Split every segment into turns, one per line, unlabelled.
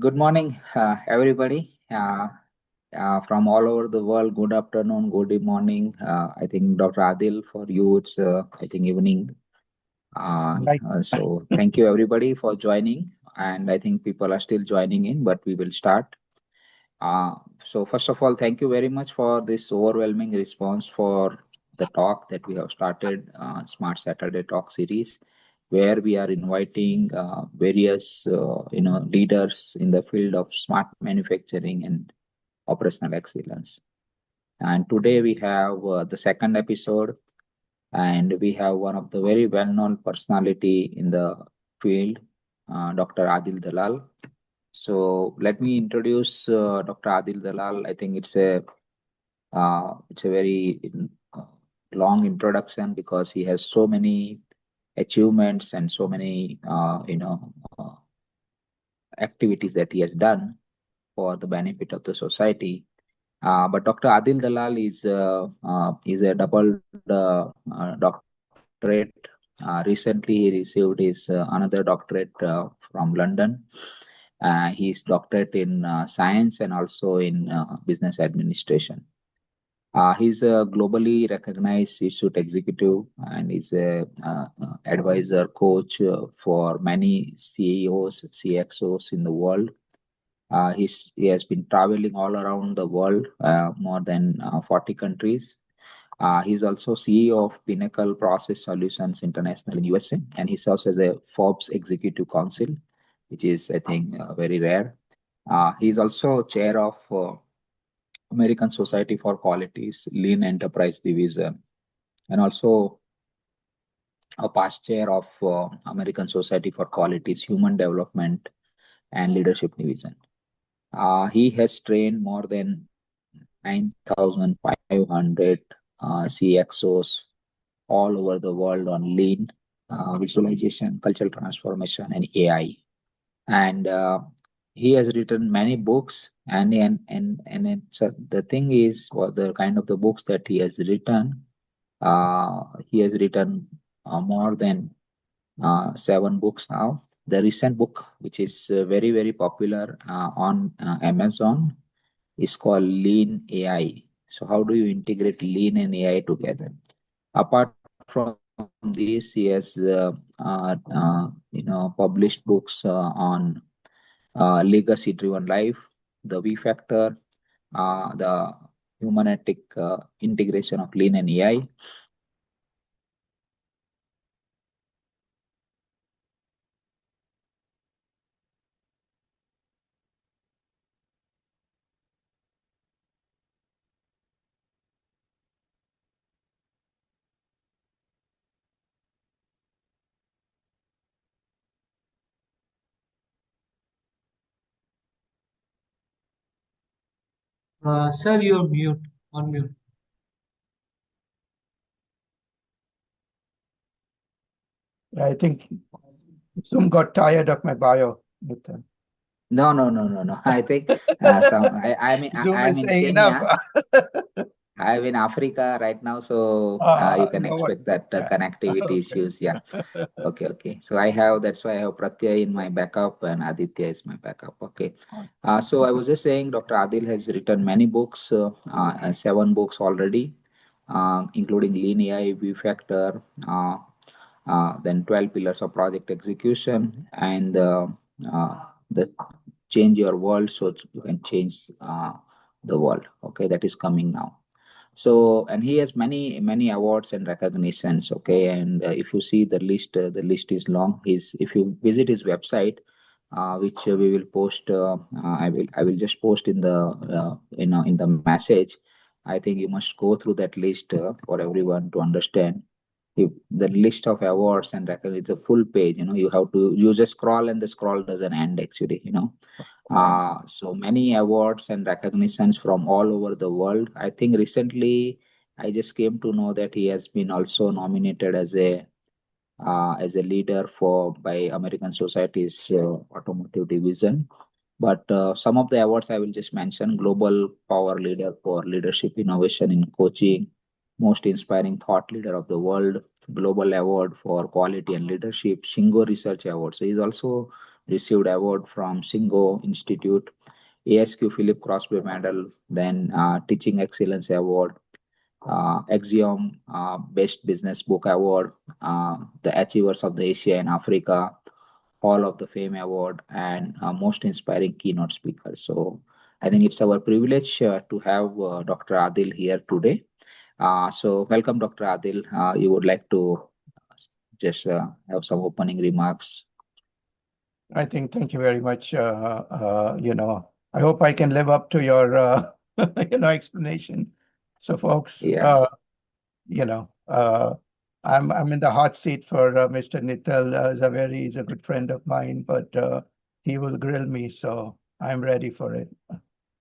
Good morning, everybody. From all over the world, good afternoon, good morning. I think Dr. Adil, for you, it's I think evening.
Right.
So thank you everybody for joining, and I think people are still joining in, but we will start. So first of all, thank you very much for this overwhelming response for the talk that we have started, Smart Saturday Talk series, where we are inviting various leaders in the field of smart manufacturing and operational excellence. And today we have the second episode, and we have one of the very well-known personality in the field, Dr. Adil Dalal. So let me introduce Dr. Adil Dalal. I think it's a very uh, long introduction because he has so many achievements and so many activities that he has done for the benefit of the society. But Dr. Adil Dalal is a double doctorate. Recently, he received his another doctorate from London. He's doctorate in science and also in business administration. He's a globally recognized C-suite executive and is a advisor coach for many CEOs, CXOs in the world. He has been traveling all around the world, more than 40 countries. He's also CEO of Pinnacle Process Solutions International in USA, and he serves as a Forbes Executive Council, which is, I think, very rare. He's also chair of American Society for Quality's Lean Enterprise Division, and also a past chair of American Society for Quality's Human Development and Leadership Division. He has trained more than 9,500 CXOs all over the world on lean, visualization, cultural transformation, and AI. And he has written many books. So the thing is, or the kind of the books that he has written, he has written more than 7 books now. The recent book, which is very popular on Amazon, is called Lean AI. So how do you integrate Lean and AI together? Apart from this, he has published books on legacy-driven life, the V factor, the humanetic integration of Lean and AI.
Sir, you're mute. On mute.
I think Zoom got tired of my bio. Nital.
No. I think
Zoom
I'm
is
in
saying
Kenya.
enough.
I'm in Africa right now, so you can
No
expect
worries.
that connectivity issues. Yeah. Okay. So that's why I have Pratyay in my backup and Aditya is my backup. Okay. So I was just saying, Dr. Adil has written many books, 7 books already, including Lean AI, V Factor, then 12 Pillars of Project Execution, and the Change Your World so you can change the world. Okay, that is coming now. So, and he has many awards and recognitions. Okay, and if you see the list is long. If you visit his website, which we will post, I will just post in the in the message. I think you must go through that list for everyone to understand. The list of awards and recognition, it's a full page. You just scroll, and the scroll doesn't end actually. So many awards and recognitions from all over the world. I think recently I just came to know that he has been also nominated as a leader for by American Society's automotive division. But some of the awards I will just mention: Global Power Leader for Leadership Innovation in Coaching, Most Inspiring Thought Leader of the World, Global Award for Quality and Leadership, Shingo Research Award. So he's also received award from Singo Institute, ASQ Philip Crosby Medal, then Teaching Excellence Award, Axiom Best Business Book Award, the Achievers of the Asia and Africa, Hall of the Fame Award, and Most Inspiring Keynote Speaker. So I think it's our privilege to have Dr. Adil here today. So welcome, Dr. Adil. You would like to just have some opening remarks?
I think, thank you very much. I hope I can live up to your, explanation. So folks,
Yeah.
I'm in the hot seat for Mr. Nital Zaveri. He's a good friend of mine, but he will grill me, so I'm ready for it.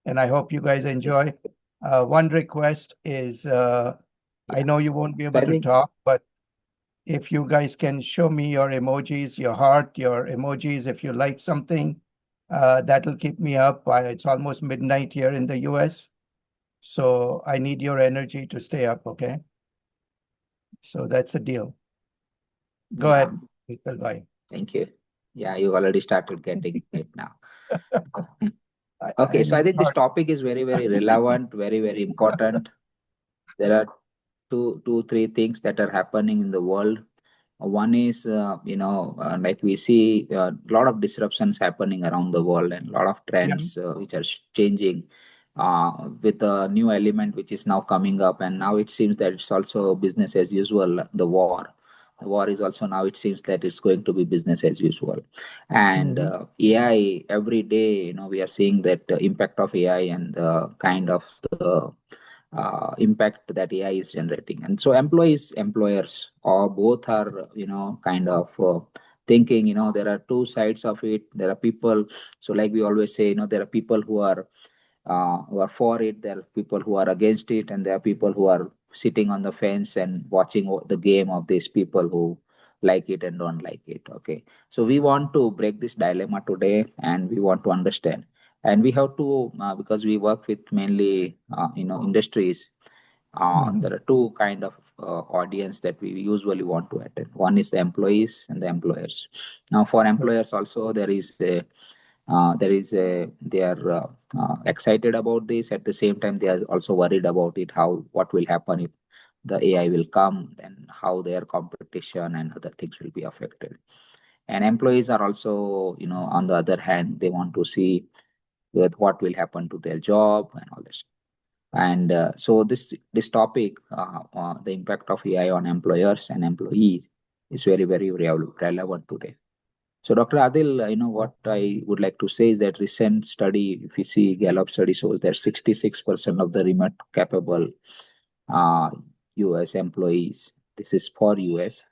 And I hope you guys enjoy. One request is, I know you won't be able to talk, but if you guys can show me your emojis, your heart, your emojis, if you like something, that'll keep me up. It's almost midnight here in the US. So I need your energy to stay up, okay? So that's a deal. Go ahead, Mr. Bhai.
Thank you. Yeah, you already started getting it now. Okay, so I think this topic is very, very relevant, very, very important. There are two, three things that are happening in the world. One is, like we see a lot of disruptions happening around the world and a lot of trends which are changing with a new element which is now coming up. And now it seems that it's also business as usual, the war. The war is also now, it seems that it's going to be business as usual. And AI, every day, we are seeing that impact of AI and the kind of the impact that AI is generating. And so employees, employers, or both are, kind of thinking, there are two sides of it. There are people, so like we always say, there are people who are for it, there are people who are against it, and there are people who are sitting on the fence and watching the game of these people who like it and don't like it. Okay, so we want to break this dilemma today, and we want to understand, and we have to because we work with mainly industries. There are two kind of audience that we usually want to attend. One is the employees and the employers. Now for employers also, they are excited about this. At the same time, they are also worried about it, what will happen if the AI will come, then how their competition and other things will be affected. And employees are also, on the other hand, they want to see with what will happen to their job and all this. And so this topic, the impact of AI on employers and employees, is very, very relevant today. So, Dr. Adil, what I would like to say is that recent study, if you see Gallup study, shows that 66% of the remote capable US employees, this is for US,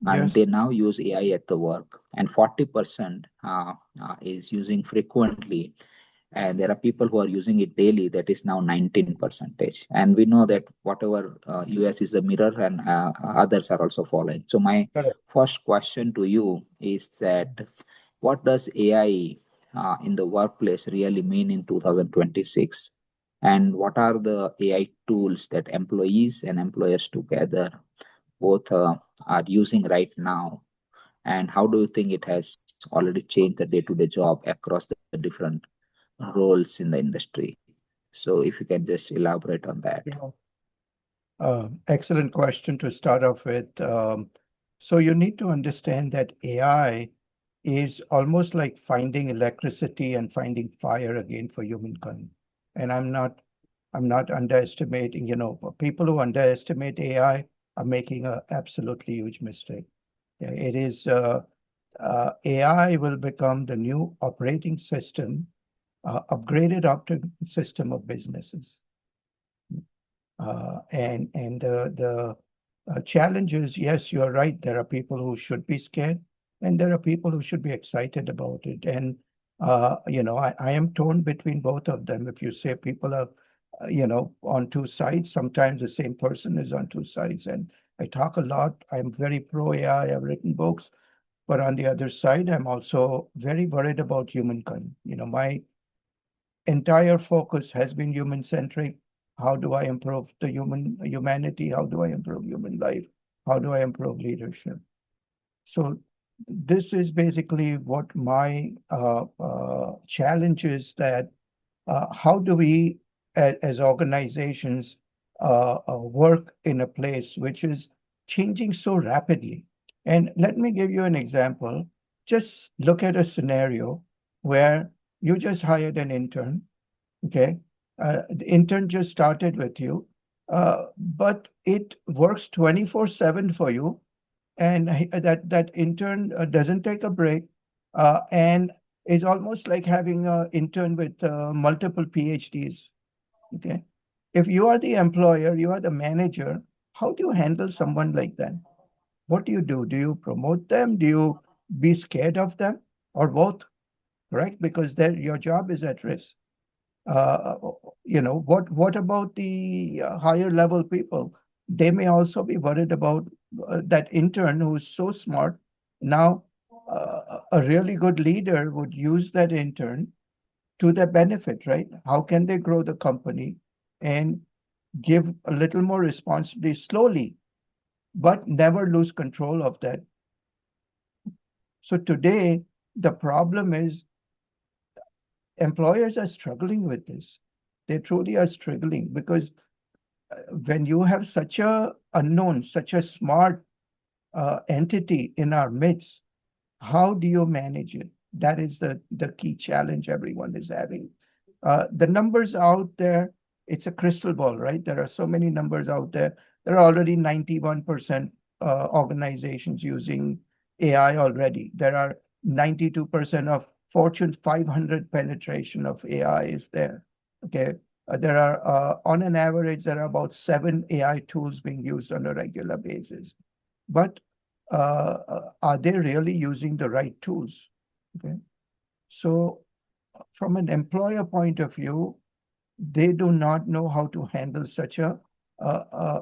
and they now use AI at the work, and 40% is using frequently, and there are people who are using it daily. That is now 19%. And we know that whatever US is the mirror, and others are also following. So my first question to you is that what does AI in the workplace really mean in 2026? And what are the AI tools that employees and employers together both are using right now? And how do you think it has already changed the day-to-day job across the different roles in the industry? So if you can just elaborate on that.
Excellent question to start off with. So you need to understand that AI is almost like finding electricity and finding fire again for humankind. And I'm not underestimating, people who underestimate AI are making an absolutely huge mistake. Yeah, it is AI will become the new operating system, upgraded operating system of businesses. And the challenge is, yes, you're right. There are people who should be scared, and there are people who should be excited about it. And I am torn between both of them. If you say people are, on two sides, sometimes the same person is on two sides. And I talk a lot. I'm very pro AI. I've written books. But on the other side, I'm also very worried about humankind. My entire focus has been human-centric. How do I improve the humanity? How do I improve human life? How do I improve leadership? So this is basically what my challenge is, that how do we, as organizations, work in a place which is changing so rapidly? And let me give you an example. Just look at a scenario where you just hired an intern, okay? The intern just started with you, but it works 24/7 for you, and that intern doesn't take a break, and is almost like having an intern with multiple PhDs. Okay, if you are the employer, you are the manager, how do you handle someone like that? What do you do? Do you promote them? Do you be scared of them, or both? Correct, because your job is at risk. uh, what about the higher level people? They may also be worried about that intern who's so smart. Now, a really good leader would use that intern to their benefit, right? How can they grow the company and give a little more responsibility slowly, but never lose control of that? So today, the problem is employers are struggling with this. They truly are struggling because when you have such a unknown, such a smart entity in our midst, how do you manage it? That is the key challenge everyone is having. The numbers out there, it's a crystal ball, right? There are so many numbers out there. There are already 91% organizations using AI already. There are 92% of Fortune 500 penetration of AI is there. Okay. There are, on an average, there are about 7 AI tools being used on a regular basis. But are they really using the right tools? Okay. So from an employer point of view, they do not know how to handle such a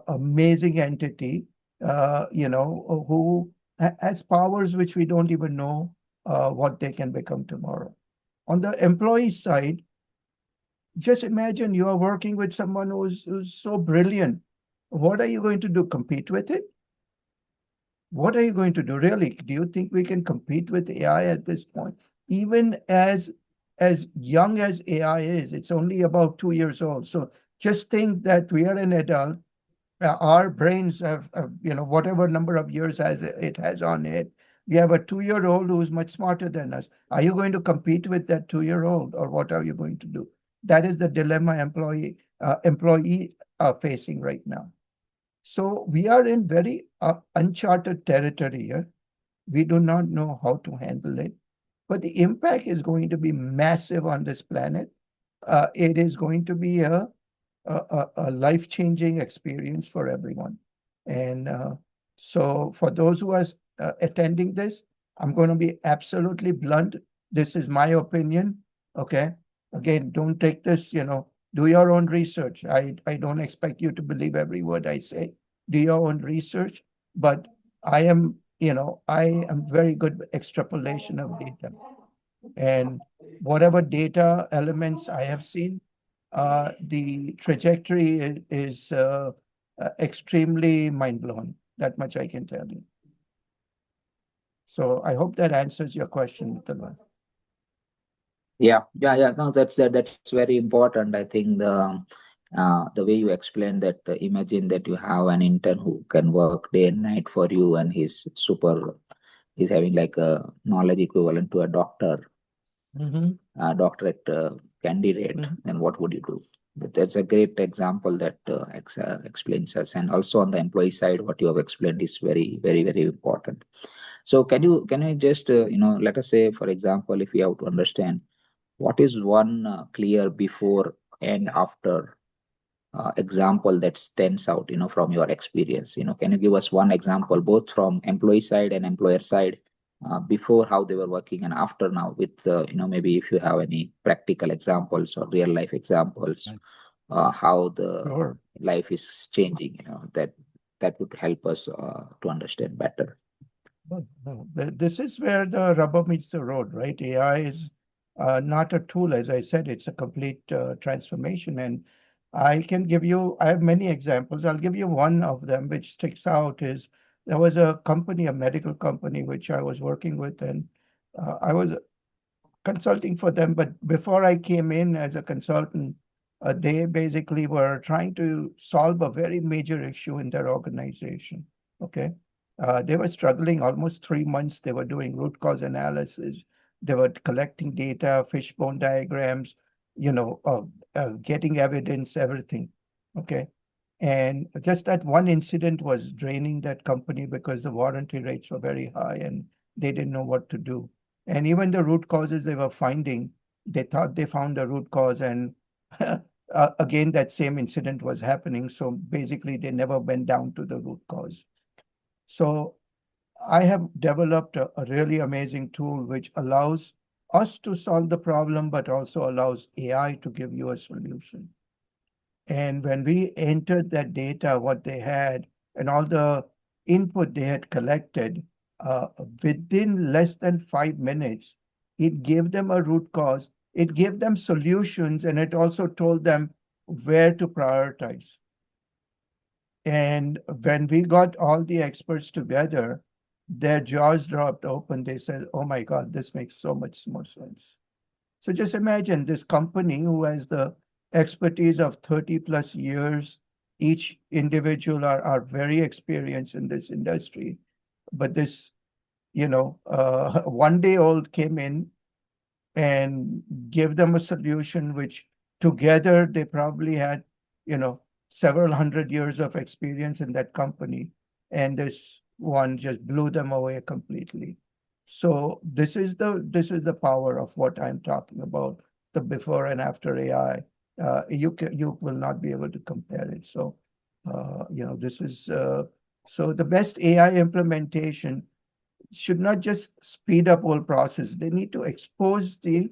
amazing entity, who has powers which we don't even know what they can become tomorrow. On the employee side, just imagine you are working with someone who's so brilliant. What are you going to do? Compete with it? What are you going to do? Really, do you think we can compete with AI at this point? Even as young as AI is, it's only about 2 years old. So just think that we are an adult. Our brains have whatever number of years as it has on it. We have a 2-year-old who's much smarter than us. Are you going to compete with that 2-year-old, or what are you going to do? That is the dilemma employee are facing right now. So we are in very uncharted territory here. We do not know how to handle it, but the impact is going to be massive on this planet. It is going to be a life-changing experience for everyone. And so for those who are attending this, I'm going to be absolutely blunt. This is my opinion. Okay. Again, don't take this, do your own research. I don't expect you to believe every word I say. Do your own research. But I am very good with extrapolation of data. And whatever data elements I have seen, the trajectory is extremely mind-blowing. That much I can tell you. So I hope that answers your question, Nital.
Yeah. No, that's very important. I think the way you explained that, imagine that you have an intern who can work day and night for you, and he's having like a knowledge equivalent to a doctorate candidate. Then what would you do? That's a great example that explains us. And also on the employee side, what you have explained is very, very, very important. So can you just let us say, for example, if we have to understand what is one clear before and after example that stands out, from your experience? Can you give us one example, both from employee side and employer side, before how they were working and after now, with maybe if you have any practical examples or real life examples, how the
Sure.
life is changing, that would help us to understand better.
No. This is where the rubber meets the road, right? AI is not a tool, as I said, it's a complete transformation. And I have many examples. I'll give you one of them which sticks out is there was a company, a medical company, which I was working with, and I was consulting for them. But before I came in as a consultant, they basically were trying to solve a very major issue in their organization. Okay. They were struggling almost 3 months. They were doing root cause analysis. They were collecting data, fishbone diagrams, getting evidence, everything. Okay. And just that one incident was draining that company because the warranty rates were very high and they didn't know what to do. And even the root causes they were finding, they thought they found the root cause, and again, that same incident was happening. So basically, they never went down to the root cause. So I have developed a really amazing tool which allows us to solve the problem, but also allows AI to give you a solution. And when we entered that data, what they had, and all the input they had collected, within less than 5 minutes, it gave them a root cause, it gave them solutions, and it also told them where to prioritize. And when we got all the experts together, their jaws dropped open. They said, "Oh my God, this makes so much more sense." So just imagine this company who has the expertise of 30 plus years. Each individual are very experienced in this industry. But this, 1 day old came in and give them a solution which together they probably had, you know, several hundred years of experience in that company. And this one just blew them away completely. So this is the power of what I'm talking about, the before and after AI. You will not be able to compare it. So this is so the best AI implementation should not just speed up whole process. They need to expose the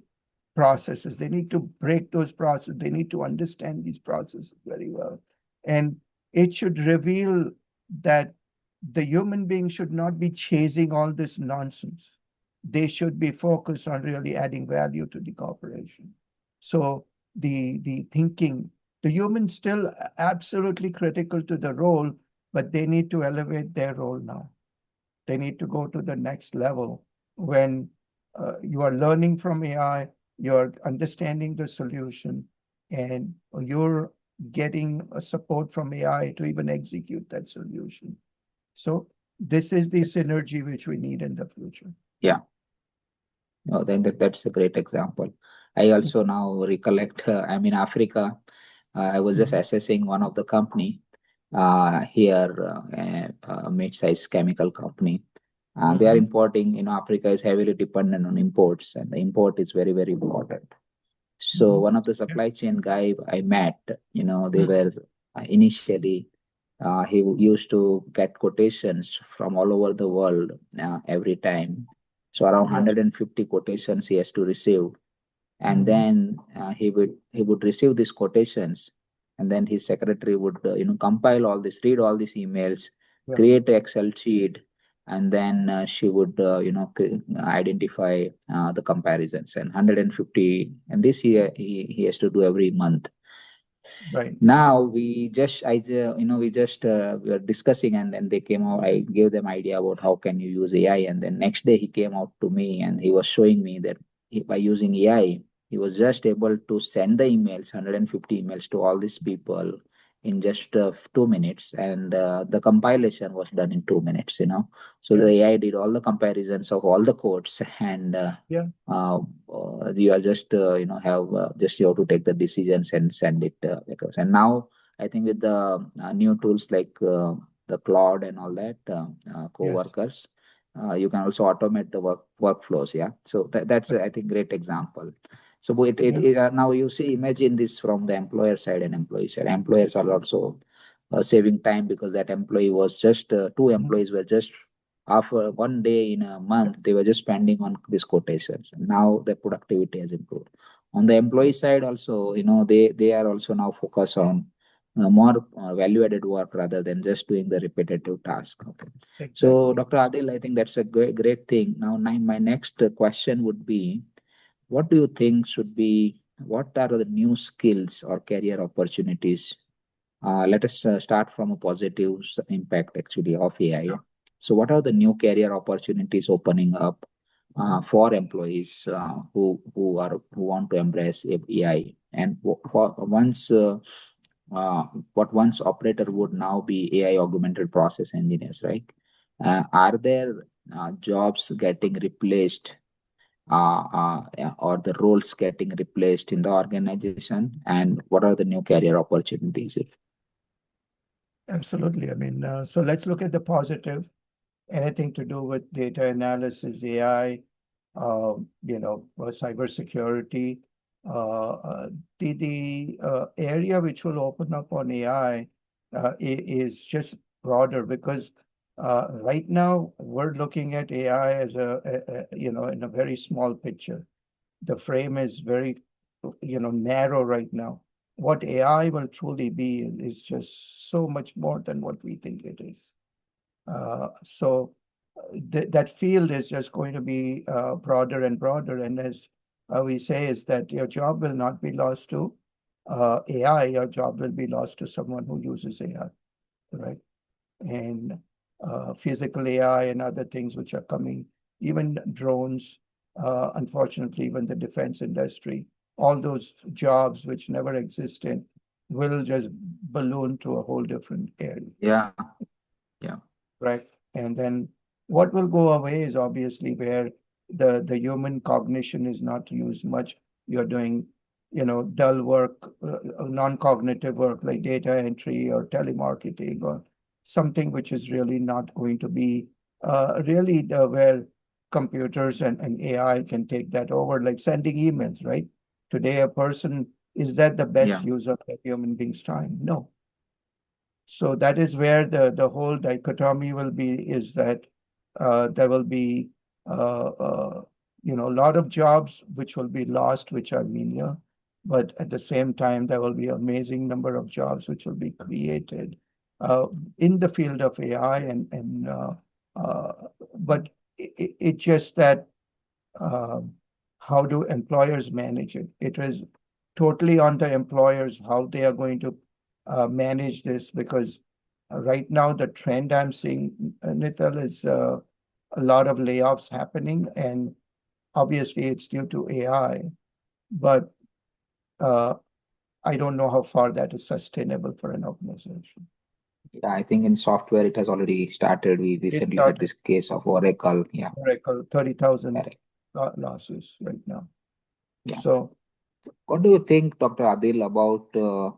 processes. They need to break those processes. They need to understand these processes very well. And it should reveal that the human being should not be chasing all this nonsense. They should be focused on really adding value to the corporation. So the thinking, the humans still absolutely critical to the role, but they need to elevate their role now. They need to go to the next level when you are learning from AI, you're understanding the solution, and you're getting a support from AI to even execute that solution. So this is the synergy which we need in the future.
Yeah. Oh, then that's a great example. I also now recollect, I'm in Africa. I was just assessing one of the company here, a mid-sized chemical company. They are importing, Africa is heavily dependent on imports, and the import is very, very important. So one of the supply chain guy I met, they were initially, he used to get quotations from all over the world every time. So around 150 quotations he has to receive, and then he would receive these quotations, and then his secretary would compile all this, read all these emails, create an Excel sheet, and then she would identify the comparisons, and 150, and this he has to do every month.
Right.
Now we just we were discussing, and then they came out. I gave them idea about how can you use AI, and then next day he came out to me and he was showing me that by using AI, he was just able to send the emails, 150 emails to all these people in just 2 minutes, and the compilation was done in 2 minutes. So the AI did all the comparisons of all the codes, and you are just just you have to take the decisions and send it across. And now I think with the new tools like the Claude and all that, co-workers, you can also automate the workflows. Yeah, so that's I think great example. So now you see, imagine this from the employer side and employee side. Employers are also saving time, because that employee was just two employees were just after 1 day in a month, they were just spending on these quotations. And now the productivity has improved. On the employee side also, they are also now focused on more value-added work rather than just doing the repetitive task. Okay.
Exactly.
So, Dr. Adil, I think that's a great thing. Now, my next question would be, what do you think what are the new skills or career opportunities? Let us start from a positive impact actually of AI. So what are the new career opportunities opening up for employees who want to embrace AI? And for once what once operator would now be AI augmented process engineers, right? Are there jobs getting replaced or the roles getting replaced in the organization, and what are the new career opportunities?
Absolutely. I mean, so let's look at the positive. Anything to do with data analysis, AI, cybersecurity. The area which will open up on AI is just broader because right now we're looking at AI as in a very small picture. The frame is very, narrow right now. What AI will truly be is just so much more than what we think it is. So that field is just going to be broader and broader. And as we say, is that your job will not be lost to AI, your job will be lost to someone who uses AI, right? And physical AI and other things which are coming, even drones, unfortunately, even the defense industry, all those jobs which never existed will just balloon to a whole different area.
Yeah, yeah.
Right? And then what will go away is obviously where the human cognition is not used much. You're doing, dull work, non-cognitive work like data entry or telemarketing or something which is really not going to be really where computers and AI can take that over, like sending emails, right? Today, a person, is that the best
Yeah.
use of a human being's time? No. So that is where the whole dichotomy will be, is that there will be a lot of jobs which will be lost, which are menial, but at the same time there will be amazing number of jobs which will be created in the field of AI uh, but it just that uh, how do employers manage it? It is totally on the employers how they are going to manage this, because right now the trend I'm seeing, Nital, is a lot of layoffs happening, and obviously it's due to AI, but uh, I don't know how far that is sustainable for an organization.
Yeah, I think in software it has already started. We
It
recently had
started
this case of Oracle. Yeah,
Oracle 30,000
correct.
losses right now.
Yeah.
So
What do you think, Dr. Adil, about the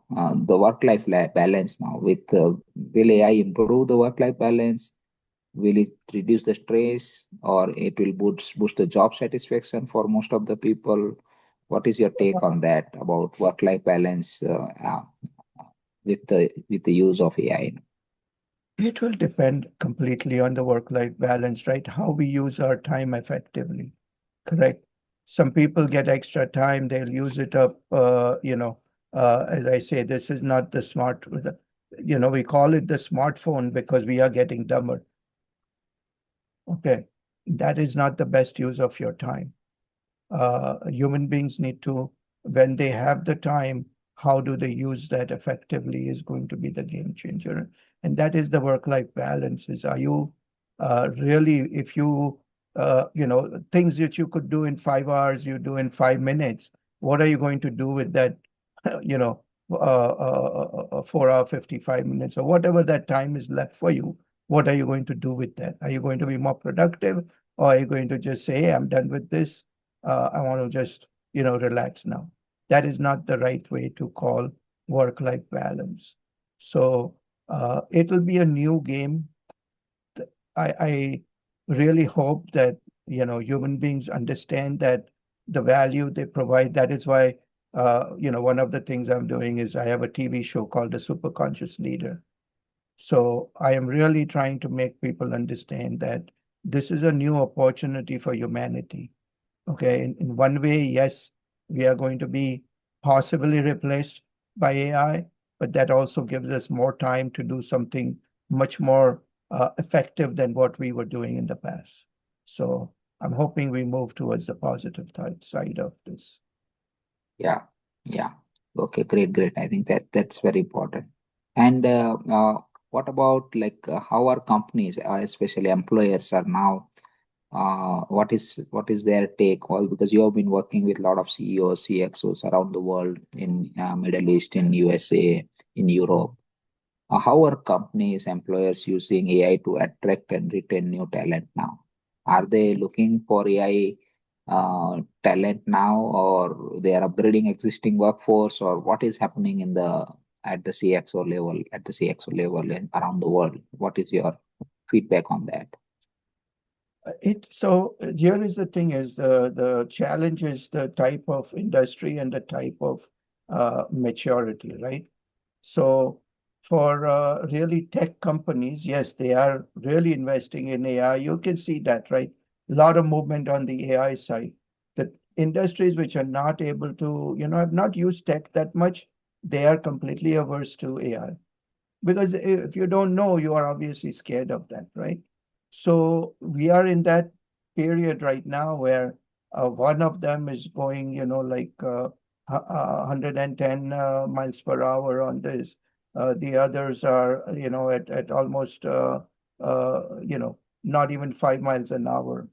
work-life balance now? Will AI improve the work-life balance? Will it reduce the stress, or it will boost the job satisfaction for most of the people? What is your take on that about work-life balance with the use of AI?
it will depend completely on the work-life balance, right? How we use our time effectively, correct? Some people get extra time, they'll use it up, as I say, this is not the smart, we call it the smartphone because we are getting dumber. Okay, that is not the best use of your time. Human beings need to, when they have the time, how do they use that effectively is going to be the game changer. And that is the work-life balance. Is are you really, if you, things that you could do in 5 hours, you do in 5 minutes, what are you going to do with that, 4 hour, 55 minutes, or whatever that time is left for you? What are you going to do with that? Are you going to be more productive, or are you going to just say, hey, I'm done with this? I want to just, relax now. That is not the right way to call work-life balance. So it will be a new game. I really hope that, human beings understand that the value they provide. That is why, one of the things I'm doing is I have a TV show called The Superconscious Leader. So I am really trying to make people understand that this is a new opportunity for humanity. Okay, in one way, yes, we are going to be possibly replaced by AI, but that also gives us more time to do something much more effective than what we were doing in the past. So I'm hoping we move towards the positive side of this.
Yeah, yeah. Okay, great, great. I think that's very important. And what about like how are companies, especially employers, are now? What is their take? Well, because you have been working with a lot of CEOs, CXOs around the world in Middle East, in USA, in Europe. How are companies, employers using AI to attract and retain new talent now? Are they looking for AI talent now, or they are upgrading existing workforce, or what is happening in the at the CXO level and around the world? What is your feedback on that?
Here is the thing: is the challenge is the type of industry and the type of maturity, right? So for really tech companies, yes, they are really investing in AI. You can see that, right? A lot of movement on the AI side. The industries which are not able to, have not used tech that much, they are completely averse to AI. Because if you don't know, you are obviously scared of that, right? So we are in that period right now where one of them is going, 110 miles per hour on this. The others are, at almost, not even 5 miles an hour.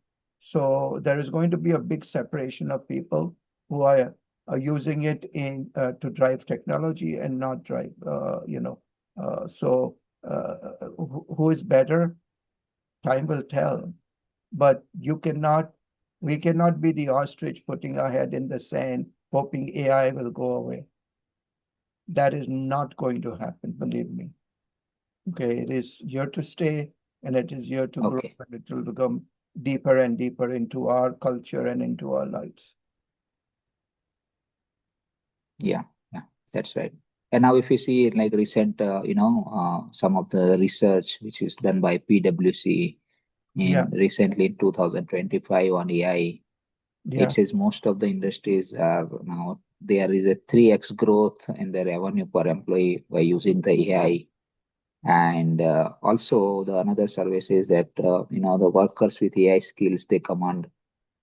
So there is going to be a big separation of people who are using it in to drive technology and not drive, so who is better? Time will tell. But we cannot be the ostrich putting our head in the sand, hoping AI will go away. That is not going to happen, believe me. Okay, it is here to stay and it is here to grow,
Okay.
and it will become deeper and deeper into our culture and into our lives.
Yeah, yeah, that's right. And now, if you see like recent, some of the research which is done by PwC
Yeah,
recently in 2025 on AI, it
yeah,
says most of the industries are now there is a 3x growth in the revenue per employee by using the AI. And also the another survey says that the workers with AI skills, they command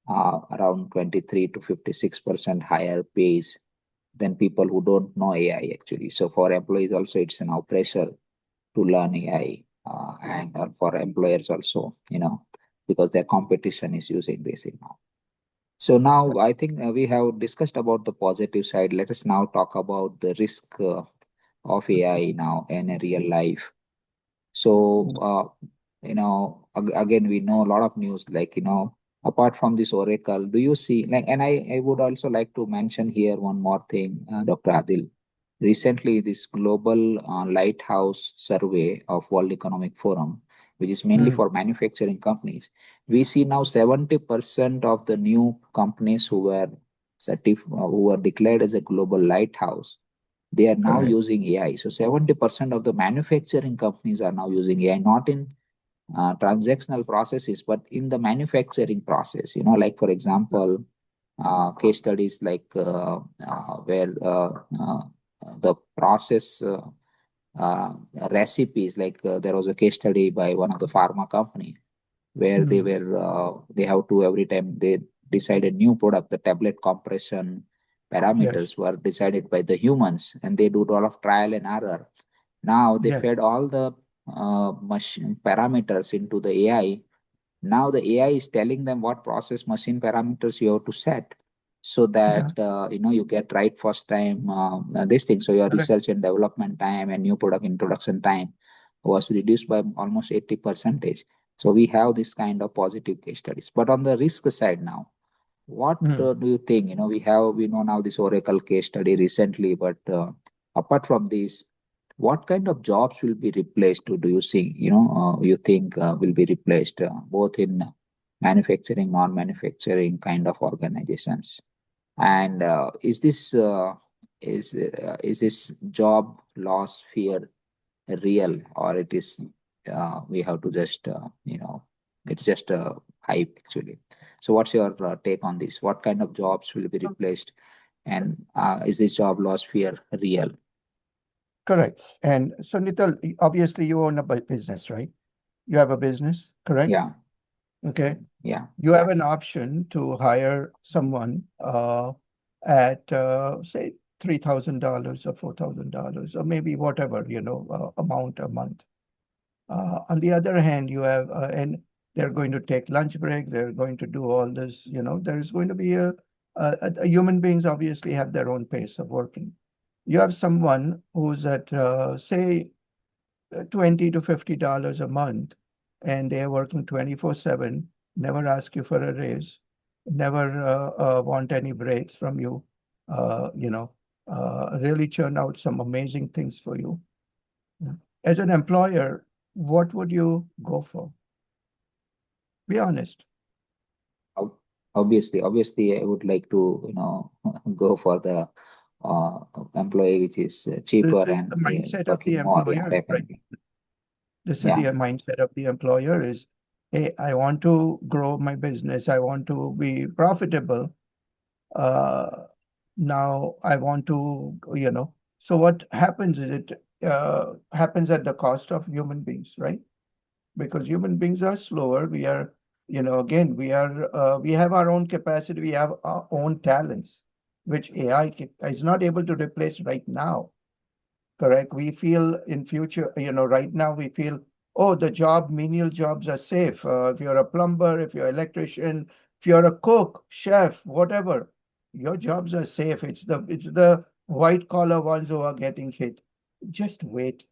around 23 to 56% higher pays than people who don't know AI actually. So for employees also, it's now pressure to learn AI, and for employers also, because their competition is using this, So now I think we have discussed about the positive side. Let us now talk about the risk of AI now in a real life. So, again, we know a lot of news, like, apart from this Oracle, do you see, like, and I would also like to mention here one more thing, Dr. Adil. Recently, this global lighthouse survey of World Economic Forum, which is mainly
mm,
for manufacturing companies, we see now 70% of the new companies who were declared as a global lighthouse, they are now
correct.
using AI. So 70% of the manufacturing companies are now using AI, not in transactional processes, but in the manufacturing process. Like for example, case studies like where the process uh, recipes, like there was a case study by one of the pharma company where
Mm,
they have to, every time they decide a new product, the tablet compression
yes,
parameters were decided by the humans, and they do a lot of trial and error. Now they
yes,
fed all the machine parameters into the AI. Now the AI is telling them what process machine parameters you have to set, so
yeah,
that you get right first time, this thing. So your
correct.
research and development time and new product introduction time was reduced by almost 80%. So we have this kind of positive case studies. But on the risk side now, what
Mm.
do you think? We know now this Oracle case study recently, but apart from this, what kind of jobs will be replaced? Do you see, you think will be replaced both in manufacturing, non-manufacturing kind of organizations? And is this job loss fear real, or it is we have to just it's just a hype actually? So what's your take on this? What kind of jobs will be replaced, and is this job loss fear real?
Correct. And so, Nital, obviously you own a business, right? You have a business, correct?
Yeah,
Okay.
yeah,
You have an option to hire someone at say $3,000 or $4,000 or maybe whatever, amount a month. On the other hand, you have, and they're going to take lunch break. They're going to do all this. There's going to be human beings obviously have their own pace of working. You have someone who's at, say, $20 to $50 a month, and they're working 24/7, never ask you for a raise, never want any breaks from you, uh, you know, really churn out some amazing things for you. As an employer, what would you go for? Be honest.
Obviously, I would like to, go for the employee which is cheaper
This is
and
the mindset of the
working more. Yeah,
employer, right?
definitely.
This is
Yeah.
the mindset of the employer is, hey, I want to grow my business. I want to be profitable. Uh, Now I want to. So what happens is it happens at the cost of human beings, right? Because human beings are slower. We are, again, we have our own capacity. We have our own talents, which AI is not able to replace right now. Correct. We feel in future, right now we feel, oh, menial jobs are safe. If you're a plumber, if you're an electrician, if you're a cook, chef, whatever, your jobs are safe. It's the white collar ones who are getting hit. Just wait.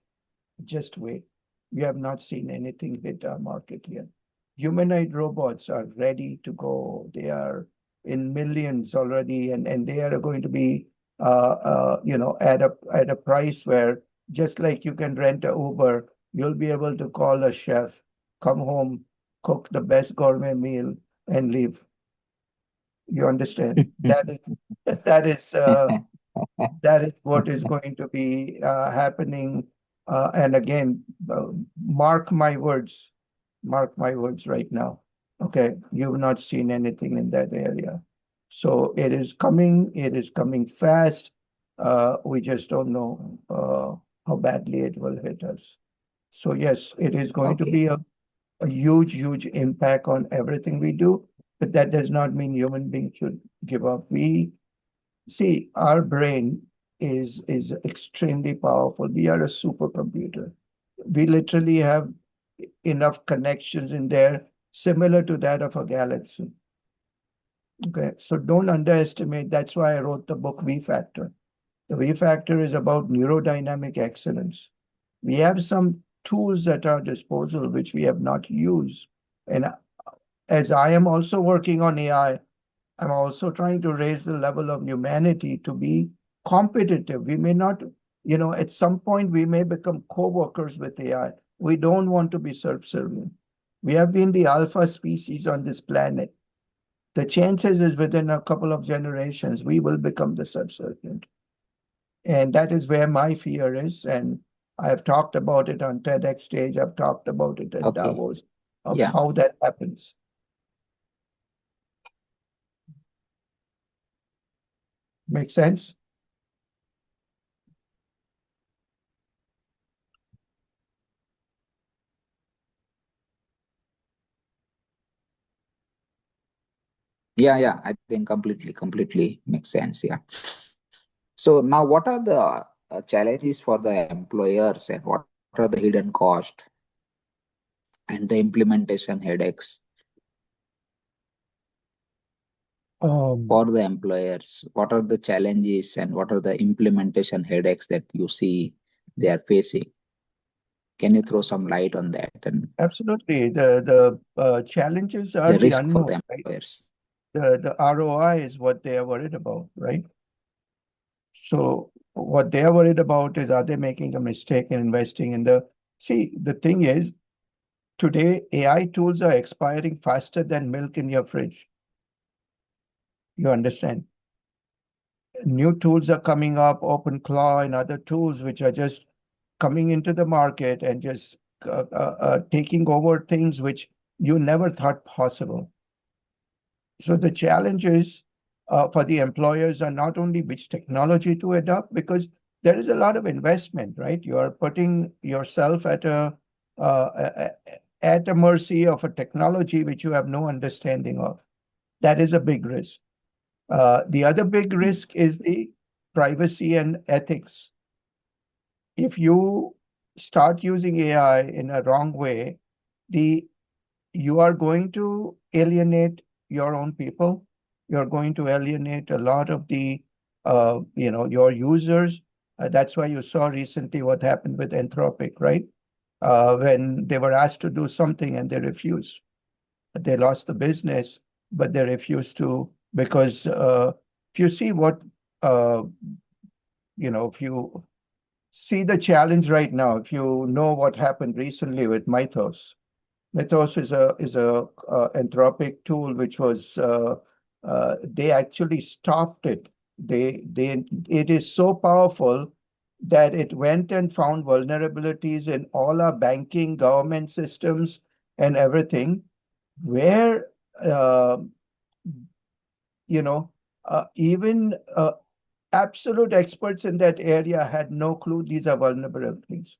Just wait. We have not seen anything hit our market yet. Humanoid robots are ready to go. They are in millions already, and they are going to be, at a price where just like you can rent a Uber, you'll be able to call a chef, come home, cook the best gourmet meal, and leave. You understand? That is that is what is going to be happening. And again, mark my words right now. Okay, you've not seen anything in that area. So it is coming fast. We just don't know how badly it will hit us. So yes, it is going to
Okay.
be a huge, huge impact on everything we do, but that does not mean human beings should give up. We See, our brain is extremely powerful. We are a supercomputer. We literally have enough connections in there similar to that of a galaxy. Okay, so don't underestimate. That's why I wrote the book V Factor. The V Factor is about neurodynamic excellence. We have some tools at our disposal which we have not used. And as I am also working on AI, I'm also trying to raise the level of humanity to be competitive. We may not, at some point, we may become co workers with AI. We don't want to be self-serving. We have been the alpha species on this planet. The chances is within a couple of generations, we will become the subservient. And that is where my fear is. And I've talked about it on TEDx stage. I've talked about it at
Okay.
Davos of
Yeah.
how that happens. Make sense?
Yeah. I think completely makes sense. Yeah. So now, what are the challenges for the employers, and what are the hidden costs and the implementation headaches
Um,
for the employers? What are the challenges and what are the implementation headaches that you see they are facing? Can you throw some light on that and
Absolutely. The challenges are
the
the
risk for
unknown,
the
right?
employers?
The ROI is what they are worried about, right? So what they are worried about is, are they making a mistake in investing in the thing is, today AI tools are expiring faster than milk in your fridge. You understand? New tools are coming up, OpenClaw and other tools which are just coming into the market and just taking over things which you never thought possible. So the challenges for the employers are not only which technology to adopt, because there is a lot of investment, right? You are putting yourself at a mercy of a technology which you have no understanding of. That is a big risk. The other big risk is the privacy and ethics. If you start using AI in a wrong way, you are going to alienate your own people. You're going to alienate a lot of the your users. That's why you saw recently what happened with Anthropic, right? When they were asked to do something and they refused. They lost the business, but they refused to because if you see what uh, if you see the challenge right now, if you know what happened recently with Mythos. Mythos is a Anthropic tool which was they actually stopped it. They it is so powerful that it went and found vulnerabilities in all our banking, government systems, and everything. Where uh, you know even absolute experts in that area had no clue these are vulnerabilities.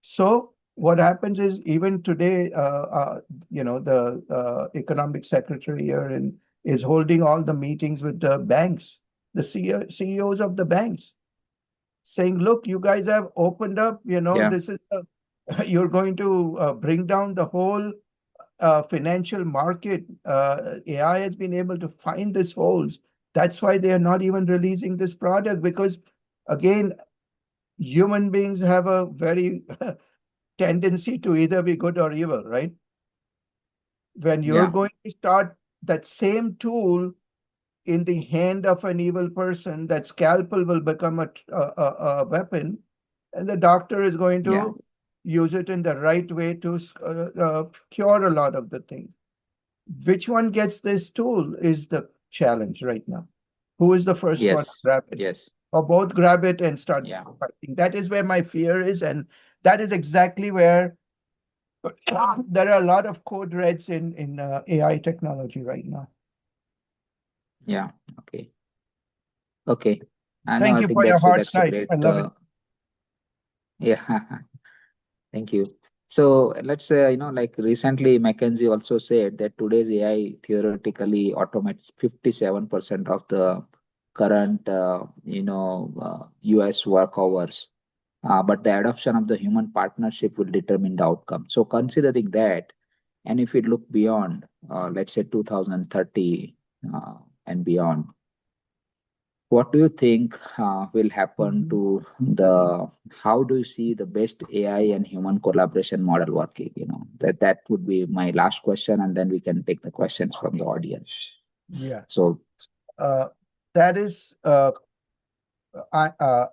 So what happens is even today, the economic secretary here is holding all the meetings with the banks, the CEOs of the banks, saying, "Look, you guys have opened up.
Yeah.
This is you're going to bring down the whole financial market. AI has been able to find these holes. That's why they are not even releasing this product because, again, human beings have a very tendency to either be good or evil, right? When you're
Yeah.
going to start that same tool in the hand of an evil person, that scalpel will become a weapon, and the doctor is going
Yeah.
to use it in the right way to cure a lot of the things. Which one gets this tool is the challenge right now. Who is the first one to
Yes.
grab it?
Yes.
Or both grab it and start
Yeah.
fighting. That is where my fear is, and that is exactly where there are a lot of code reds in AI technology right now.
Yeah. Okay. Okay. I know.
Thank
I
you
think
for your heart
that's a
side.
great.
I love it.
Yeah. Thank you. So let's say, like recently McKinsey also said that today's AI theoretically automates 57% of the current, US work hours. But the adoption of the human partnership will determine the outcome. So considering that, and if we look beyond, let's say 2030 and beyond, what do you think will happen
Mhm.
to how do you see the best AI and human collaboration model working? That would be my last question, and then we can take the questions from the audience.
Yeah.
So,
Uh, that is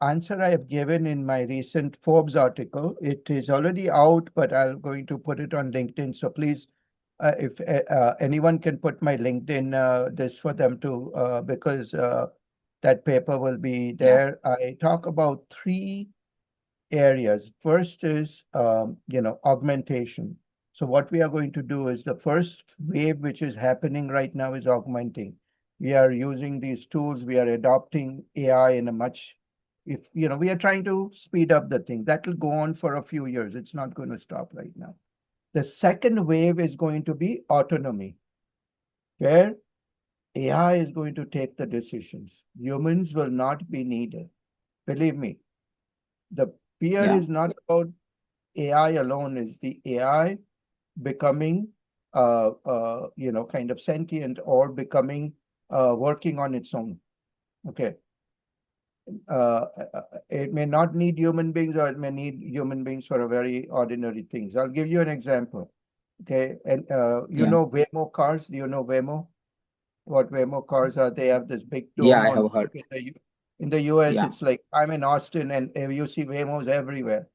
answer I have given in my recent Forbes article. It is already out, but I'm going to put it on LinkedIn. So please, if anyone can put my LinkedIn this for them to because that paper will be
yeah,
there. I talk about three areas. First is, augmentation. So what we are going to do is the first wave, which is happening right now, is augmenting. We are using these tools. We are adopting AI in a much, if we are trying to speed up the thing. That will go on for a few years. It's not going to stop right now. The second wave is going to be autonomy, where AI is going to take the decisions. Humans will not be needed. Believe me, the fear
yeah,
is not about AI alone, is the AI becoming kind of sentient or becoming working on its own. Okay. It may not need human beings or it may need human beings for a very ordinary things. I'll give you an example. Okay. And
yeah,
Waymo cars? Do you know Waymo? What Waymo cars are? They have this big
yeah.
dome
I
on
have heard.
in the US.
Yeah,
It's like I'm in Austin and you see Waymos everywhere.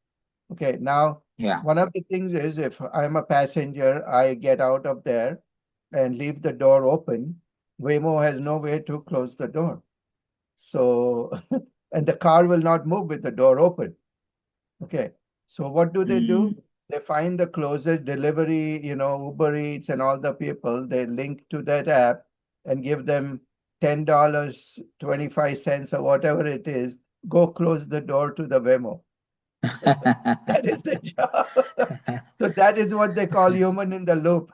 Okay, now
yeah,
one of the things is if I'm a passenger, I get out of there and leave the door open. Waymo has no way to close the door. So, and the car will not move with the door open. Okay, so what do?
mm,
They find the closest delivery, Uber Eats and all the people, they link to that app and give them $10, 25 cents, or whatever it is. Go close the door to the Waymo. That is the job. So that is what they call human in the loop.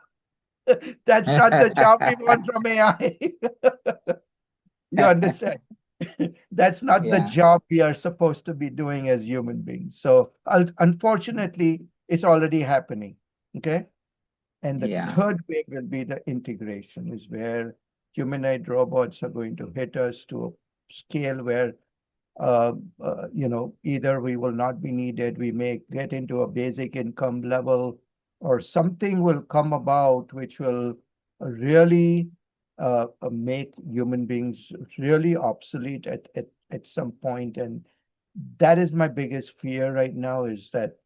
That's not the job we want from AI. You understand? That's not the
Yeah.
job we are supposed to be doing as human beings. So unfortunately, it's already happening. Okay. And the
Yeah.
third wave will be the integration, is where humanoid robots are going to hit us to a scale where, either we will not be needed, we may get into a basic income level, or something will come about which will really make human beings really obsolete at some point. And that is my biggest fear right now, is that,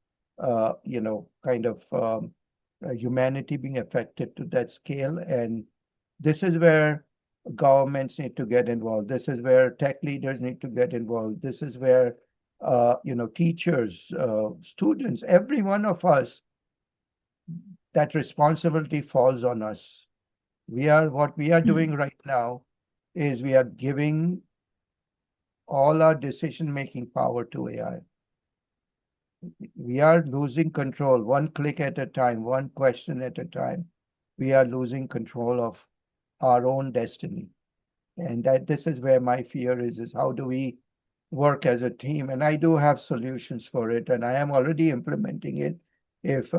humanity being affected to that scale. And this is where governments need to get involved. This is where tech leaders need to get involved. This is where, teachers, students, every one of us, that responsibility falls on us. What we are
Mm.
doing right now is we are giving all our decision-making power to AI. We are losing control one click at a time, one question at a time. We are losing control of our own destiny. And that this is where my fear is how do we work as a team? And I do have solutions for it, and I am already implementing it. If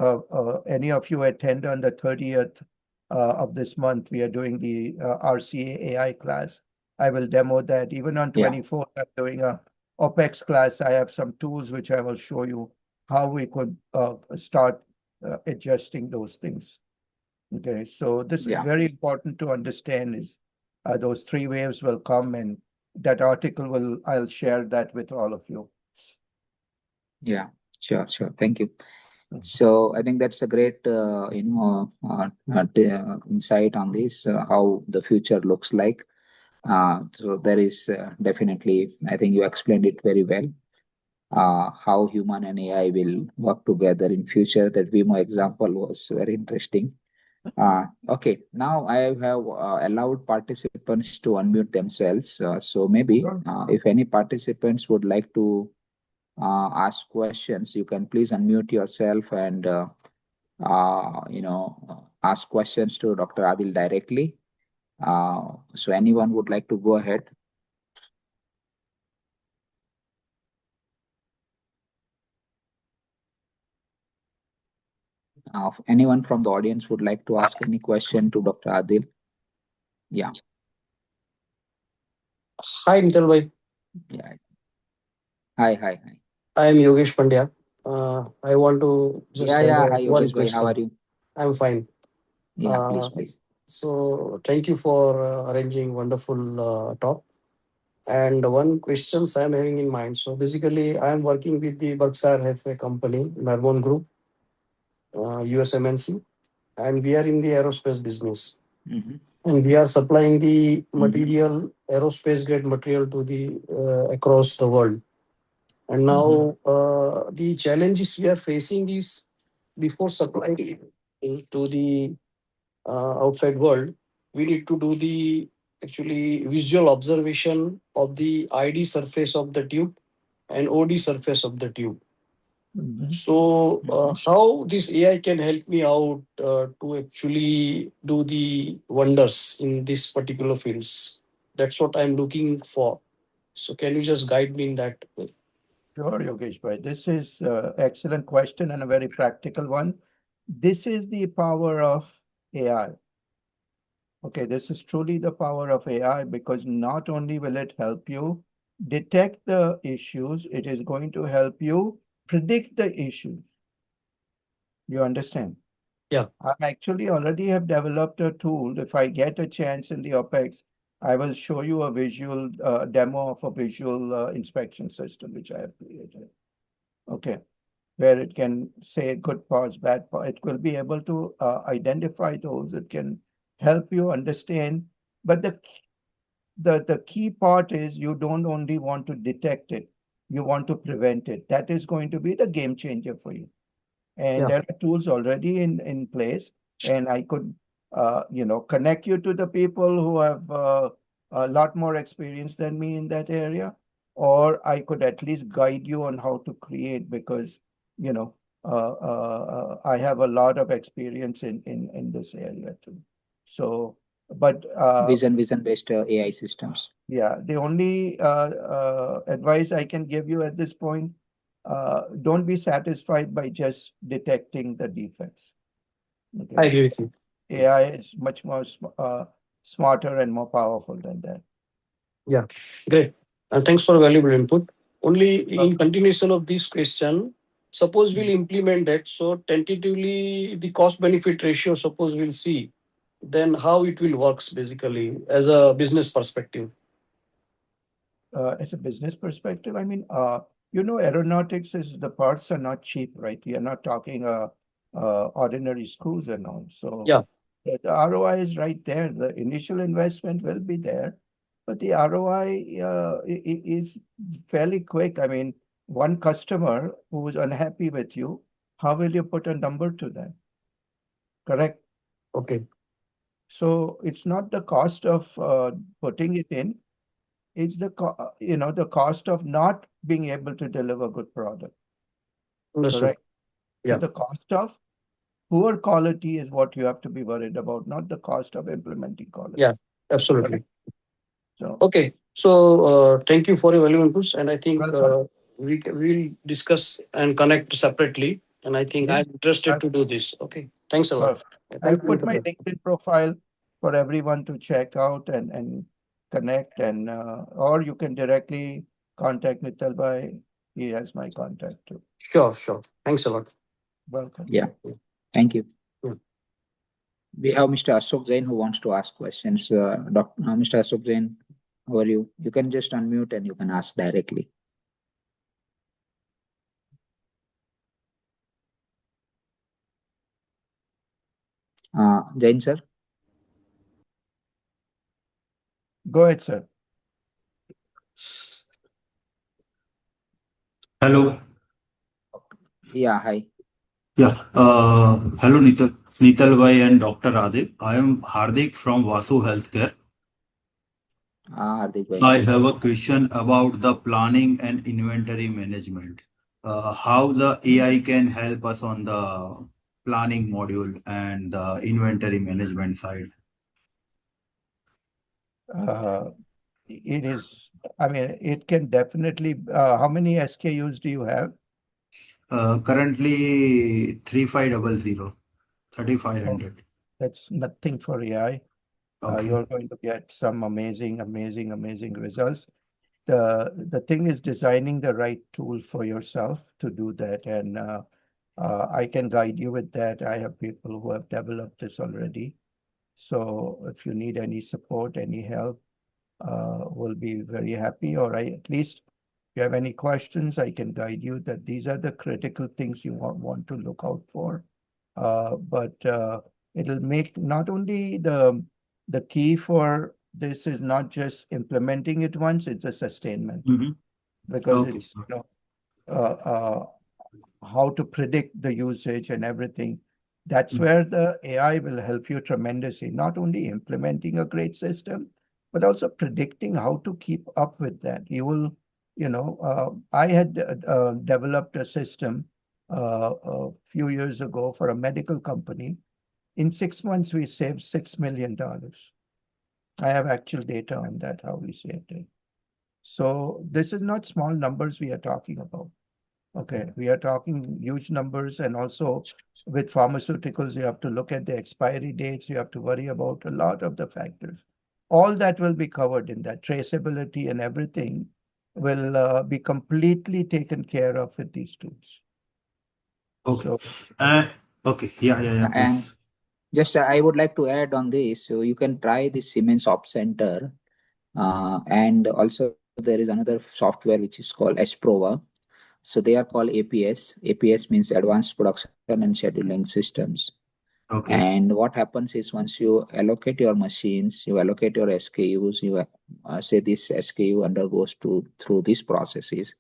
any of you attend on the 30th of this month, we are doing the RCA AI class. I will demo that. Even on
Yeah.
24th, I'm doing a OPEX class. I have some tools which I will show you how we could start adjusting those things. Okay, so this is
Yeah.
very important to understand, is those three waves will come, and that article I'll share that with all of you.
Yeah. Sure. Sure. Thank you.
Mhm.
So I think that's a great, insight on this, how the future looks like. So there is definitely, I think you explained it very well. How human and AI will work together in future. That Vimo example was very interesting. Okay, now I have allowed participants to unmute themselves. So maybe
Sure.
if any participants would like to ask questions, you can please unmute yourself and ask questions to Dr. Adil directly. So anyone would like to go ahead? If anyone from the audience would like to ask any question to Dr. Adil? Yeah,
Hi, Nital bhai.
yeah. Hi, hi, hi.
I am Yogesh Pandya. I want to just
Yeah,
have
yeah. Hi,
one
Yogesh bhai. How are
question.
you?
I'm fine.
Yeah, please,
Uh,
please.
so thank you for arranging wonderful talk. And one questions I'm having in mind. So basically, I'm working with the Berkshire Hathaway company, Marbon Group, US MNC, and we are in the aerospace business.
Mm-hmm.
And we are supplying the
Mm-hmm.
material, aerospace grade material to the across the world. And
Mm-hmm.
now the challenges we are facing is before supplying to the outside world, we need to do the actually visual observation of the ID surface of the tube and OD surface of the tube.
Mhm.
So
Mm-hmm.
how this AI can help me out to actually do the wonders in this particular fields? That's what I'm looking for. So can you just guide me in that way?
Sure, Yogesh bhai. This is excellent question and a very practical one. This is the power of AI. Okay, this is truly the power of AI, because not only will it help you detect the issues, it is going to help you predict the issues. You understand?
Yeah.
I actually already have developed a tool. If I get a chance in the OPEX, I will show you a visual demo of a visual inspection system which I have created. Okay, where it can say good parts, bad parts. It will be able to identify those. It can help you understand. But the key part is you don't only want to detect it, you want to prevent it. That is going to be the game changer for you. And
Yeah.
there are tools already in place, and I could connect you to the people who have a lot more experience than me in that area, or I could at least guide you on how to create, because you know I have a lot of experience in this area too. So But
vision-based AI systems.
yeah, the only advice I can give you at this point, don't be satisfied by just detecting the defects.
I
Okay.
agree with you.
AI is much more smarter and more powerful than that.
Yeah, great. And thanks for valuable input. Only
Well,
in continuation of this question, suppose we'll implement that. So tentatively, the cost benefit ratio, suppose we'll see, then how it will works basically as a business perspective.
as a business perspective, I mean, aeronautics is the parts are not cheap, right? We are not talking ordinary screws and all. So
Yeah,
the ROI is right there. The initial investment will be there, but the ROI is fairly quick. I mean, one customer who is unhappy with you, how will you put a number to that? Correct.
okay,
So it's not the cost of putting it in. It's the cost of not being able to deliver good product.
understood.
Correct. So
Yeah,
the cost of poor quality is what you have to be worried about, not the cost of implementing quality.
yeah, absolutely.
Correct. So
Okay, so thank you for your valuable inputs, and I think
welcome.
we'll discuss and connect separately. And I think
Yes,
I'm interested
I've,
to do this. Okay, thanks a lot.
perfect.
Thank
I've
you.
put my LinkedIn profile for everyone to check out and connect, and or you can directly contact Nital by. He has my contact too.
Sure, sure. Thanks a lot.
Welcome.
Yeah, thank you.
Yeah.
We have Mr. Ashok Jain who wants to ask questions. Mr. Ashok Jain, how are you? You can just unmute and you can ask directly. Jain sir?
Go ahead, sir.
Hello.
Yeah, hi.
Yeah. Hello, Nital Bhai and Dr. Adil. I am Hardik from Vasu Healthcare.
Hardik bhai.
I have a question about the planning and inventory management. How the AI can help us on the planning module and the inventory management side.
It is, I mean, it can definitely, how many SKUs do you have?
Currently 3500, 3500.
That's nothing for AI.
Okay.
You're going to get some amazing results. The thing is designing the right tool for yourself to do that. And I can guide you with that. I have people who have developed this already. So if you need any support, any help, we'll be very happy. Or at least if you have any questions, I can guide you that these are the critical things you want to look out for. But it'll make not only the key for this is not just implementing it once, it's a sustainment because
Okay.
it's how to predict the usage and everything. That's where the AI will help you tremendously, not only implementing a great system, but also predicting how to keep up with that. You will, I had developed a system a few years ago for a medical company. In 6 months, we saved $6 million. I have actual data on that, how we saved it. So this is not small numbers we are talking about. Okay, we are talking huge numbers, and also with pharmaceuticals, you have to look at the expiry dates, you have to worry about a lot of the factors. All that will be covered in that. Traceability and everything will be completely taken care of with these tools.
Okay.
So,
Okay. Yeah,
And
please.
just I would like to add on this. So you can try this Siemens Op Center, and also there is another software which is called Esprova. So they are called APS. APS means Advanced Production and Scheduling Systems.
Okay.
And what happens is once you allocate your machines, you allocate your SKUs, you say this SKU undergoes through these processes,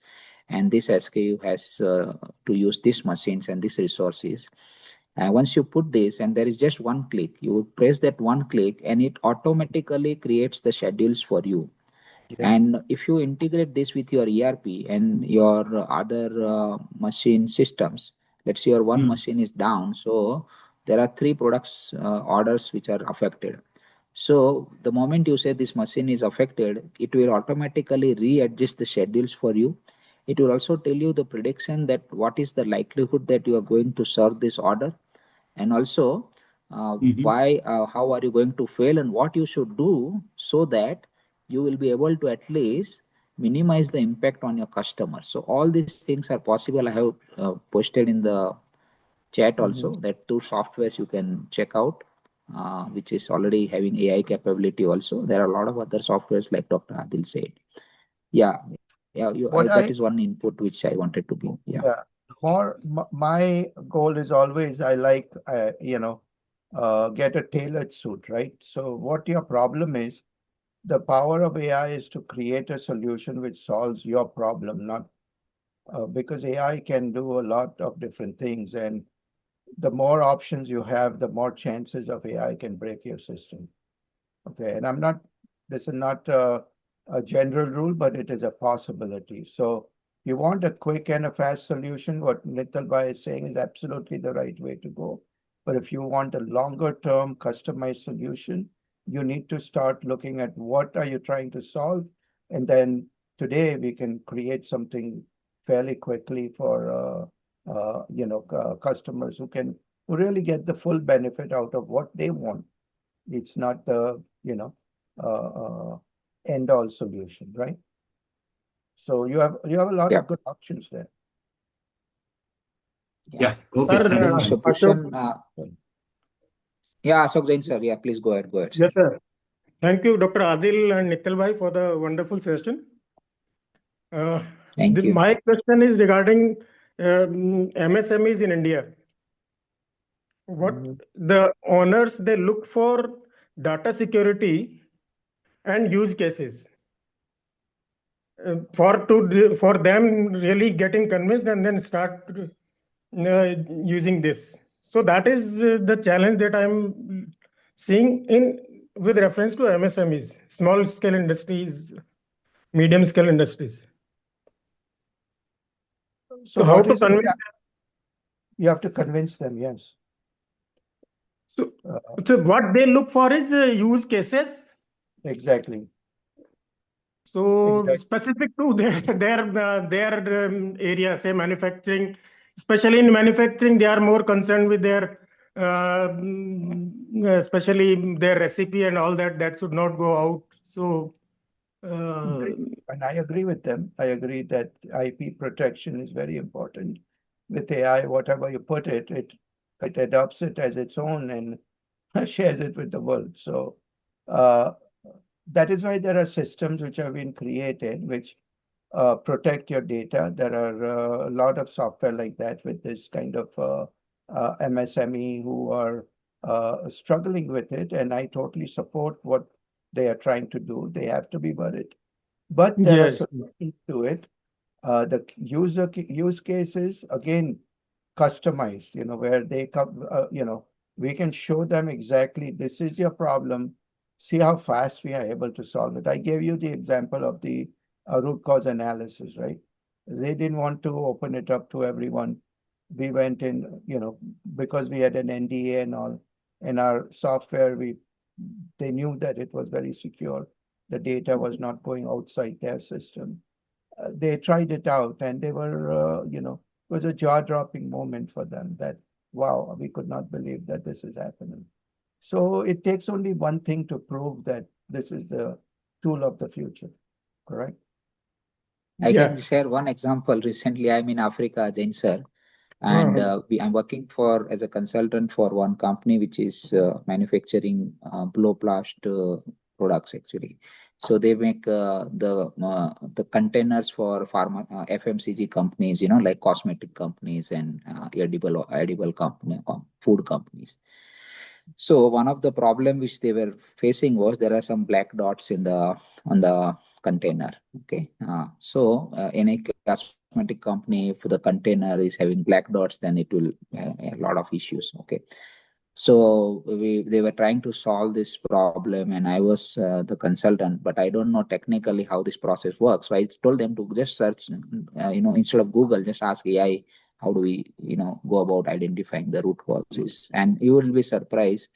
and this SKU has to use these machines and these resources. And once you put this, and there is just one click, you press that one click, and it automatically creates the schedules for you.
yeah.
And if you integrate this with your ERP and your other machine systems, let's say your one machine is down, so there are three products orders which are affected. So the moment you say this machine is affected, it will automatically readjust the schedules for you. It will also tell you the prediction that what is the likelihood that you are going to serve this order, and also how are you going to fail and what you should do so that you will be able to at least minimize the impact on your customer. So all these things are possible. I have posted in the chat also that two softwares you can check out, which is already having AI capability also. There are a lot of other softwares like Dr. Adil said. Yeah, that is one input which I wanted to give. Yeah.
My goal is always I like get a tailored suit, right? So what your problem is, the power of AI is to create a solution which solves your problem, not because AI can do a lot of different things, and the more options you have, the more chances of AI can break your system. Okay, and this is not a general rule, but it is a possibility. So you want a quick and a fast solution, what Nital Bhai is saying is absolutely the right way to go. But if you want a longer term customized solution, you need to start looking at what are you trying to solve. And then today we can create something fairly quickly for customers who really get the full benefit out of what they want. It's not the end all solution, right? So you have a lot of good options there.
Yeah. Okay.
Sir,
Thanks.
So question, Ashok Jain sir. Yeah, please go ahead.
Yes, sir. Thank you, Dr. Adil and Nital Bhai, for the wonderful session.
Thank you.
My question is regarding MSMEs in India. What the owners, they look for data security and use cases for them really getting convinced and then start using this. So that is the challenge that I'm seeing with reference to MSMEs, small scale industries, medium scale industries. So how to convince them?
You have to convince them, yes.
So what they look for is use cases.
Exactly.
So specific to their area, say manufacturing, especially in manufacturing, they are more concerned with their especially their recipe and all that should not go out. So
and I agree with them. I agree that IP protection is very important. With AI, whatever you put it adopts it as its own and shares it with the world. So that is why there are systems which have been created which protect your data. There are a lot of software like that with this kind of MSME who are struggling with it, and I totally support what they are trying to do. They have to be worried, but there are solutions to it. The use cases again customized, where they come, we can show them exactly this is your problem. See how fast we are able to solve it. I gave you the example of the root cause analysis, right? They didn't want to open it up to everyone. We went in, because we had an NDA and all, in our software, they knew that it was very secure. The data was not going outside their system. They tried it out and they were, it was a jaw-dropping moment for them that, wow, we could not believe that this is happening. So it takes only one thing to prove that this is the tool of the future, correct?
I can share one example. Recently, I'm in Africa, Jain sir, and I'm working as a consultant for one company which is manufacturing blow blast products actually. So they make the containers for pharma FMCG companies, like cosmetic companies and edible company, food companies. So one of the problem which they were facing was there are some black dots on the container. Okay, any cosmetic company, if the container is having black dots, then it will a lot of issues. Okay. So they were trying to solve this problem, and I was the consultant, but I don't know technically how this process works. So I told them to just search, instead of Google, just ask AI, how do we, go about identifying the root causes? And you will be surprised.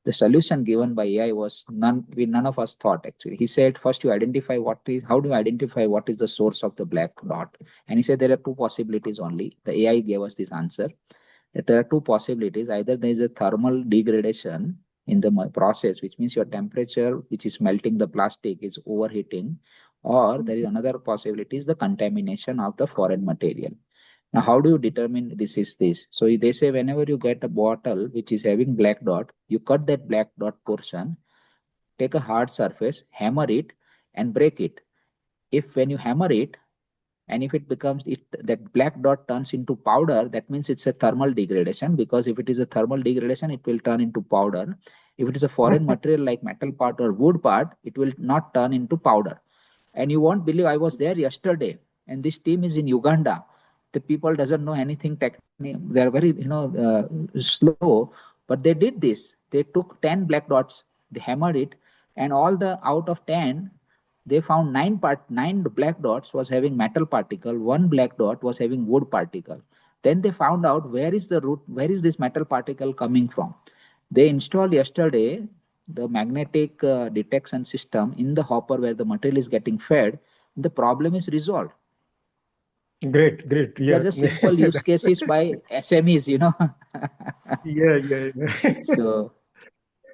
The solution given by AI was none of us thought actually. He said, first you identify how do you identify what is the source of the black dot? And he said there are two possibilities only. The AI gave us this answer that there are two possibilities. Either there is a thermal degradation in the process, which means your temperature, which is melting the plastic, is overheating, or there is another possibility is the contamination of the foreign material. Now, how do you determine this is this? So they say whenever you get a bottle which is having black dot, you cut that black dot portion, take a hard surface, hammer it, and break it. If when you hammer it, and if it becomes that black dot turns into powder, that means it's a thermal degradation, because if it is a thermal degradation, it will turn into powder. If it is a foreign material like metal part or wood part, it will not turn into powder. And you won't believe, I was there yesterday, and this team is in Uganda. The people doesn't know anything technical. They are very slow, but they did this. They took 10 black dots, they hammered it, and all the out of 10, they found nine black dots was having metal particle, one black dot was having wood particle. Then they found out where is the root, where is this metal particle coming from. They installed yesterday the magnetic detection system in the hopper where the material is getting fed. The problem is resolved.
Great.
These are just simple use cases by SMEs,
Yeah.
So,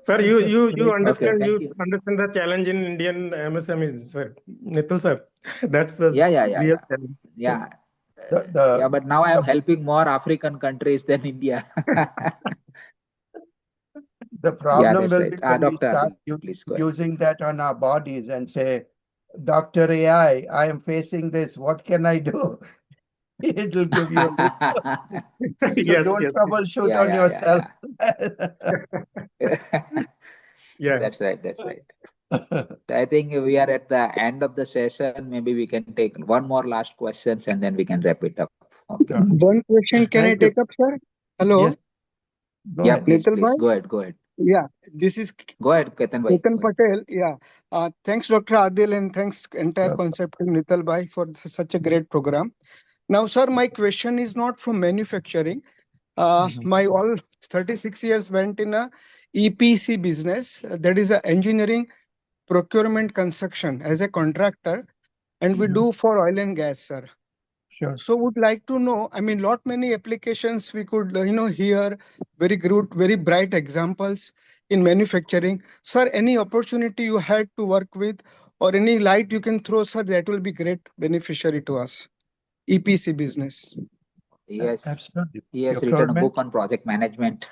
Sir, you
okay,
understand
thank you.
understand the challenge in Indian MSMEs, sir. Nital sir, that's the
Yeah.
real challenge.
Yeah.
The
But now I am helping more African countries than India.
the problem
That's
will
right.
be when we
Dr.
start
Adil, please go ahead.
using that on our bodies and say, Dr. AI, I am facing this. What can I do? It'll give you a list. So
Yes.
don't troubleshoot on
Yeah.
yourself.
Yeah.
That's right. I think we are at the end of the session. Maybe we can take one more last questions and then we can wrap it up. Okay.
Sure.
One question can I
Thank you.
take up, sir? Hello,
Yes. Go
Yeah,
ahead.
please,
Nital
please.
bhai?
Go ahead.
Yeah, this is
Go ahead, Ketan bhai.
Ketan
Go ahead.
Patel. Yeah. Thanks, Dr. Adil, and thanks entire
Sure.
concept team, Nital bhai, for such a great program. Now, sir, my question is not from manufacturing.
Mhm.
My all 36 years went in a EPC business. That is a engineering, procurement, construction as a contractor, and we
Mhm.
do for oil and gas, sir.
Sure.
So would like to know, I mean, lot many applications we could, hear very good, very bright examples in manufacturing. Sir, any opportunity you had to work with or any light you can throw, sir, that will be great beneficiary to us. EPC business.
Yes,
Absolutely.
he has written a book
Procurement.
on project management,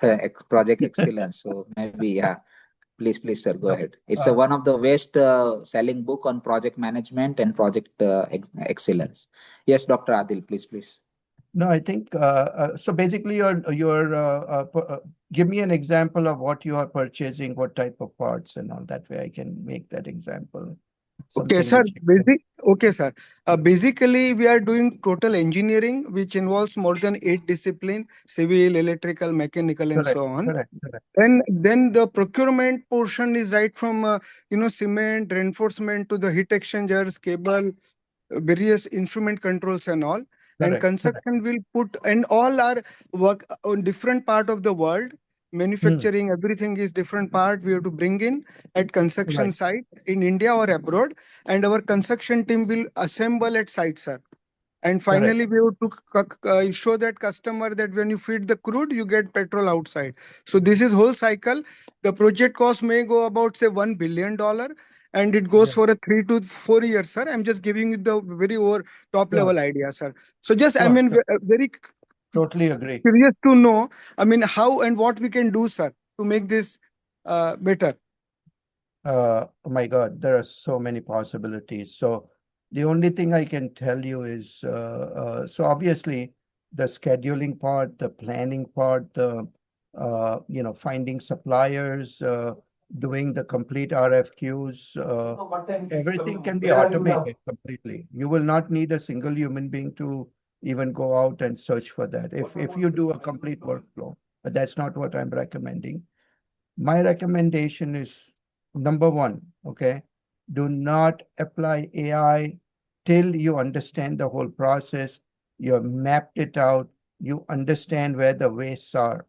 project excellence. So maybe, yeah, please, sir, go ahead. It's
Uh,
one of the best selling book on project management and project excellence. Yes, Dr. Adil, please.
No, I think so. Basically, give me an example of what you are purchasing, what type of parts, and all that way I can make that example.
Okay,
Something
sir.
which you can.
Okay, sir. Basically, we are doing total engineering, which involves more than 8 disciplines: civil, electrical, mechanical, and
Correct.
so on.
Correct.
And then the procurement portion is right from cement, reinforcement to the heat exchangers, cable, various instrument controls and all. And
Correct.
construction will put, and all are work on different part of the world.
Hmm.
Manufacturing, everything is different part we have to bring in at construction
Right.
site in India or abroad, and our construction team will assemble at site, sir. And
Correct.
finally, we have to show that customer that when you feed the crude, you get petrol outside. So this is whole cycle. The project cost may go about say $1 billion, and it goes
Yeah.
for a 3 to 4 years, sir. I'm just giving you the very over top
Sure.
level idea, sir. So just I
Sure.
mean
Sure.
very
Totally agree.
curious to know. I mean how and what we can do, sir, to make this better.
Oh my God, there are so many possibilities. So the only thing I can tell you is, so obviously the scheduling part, the planning part, the finding suppliers, doing the complete RFQs, everything can be automated completely. You will not need a single human being to even go out and search for that. If you do a complete workflow, but that's not what I'm recommending. My recommendation is number one, okay, do not apply AI till you understand the whole process, you have mapped it out, you understand where the wastes are.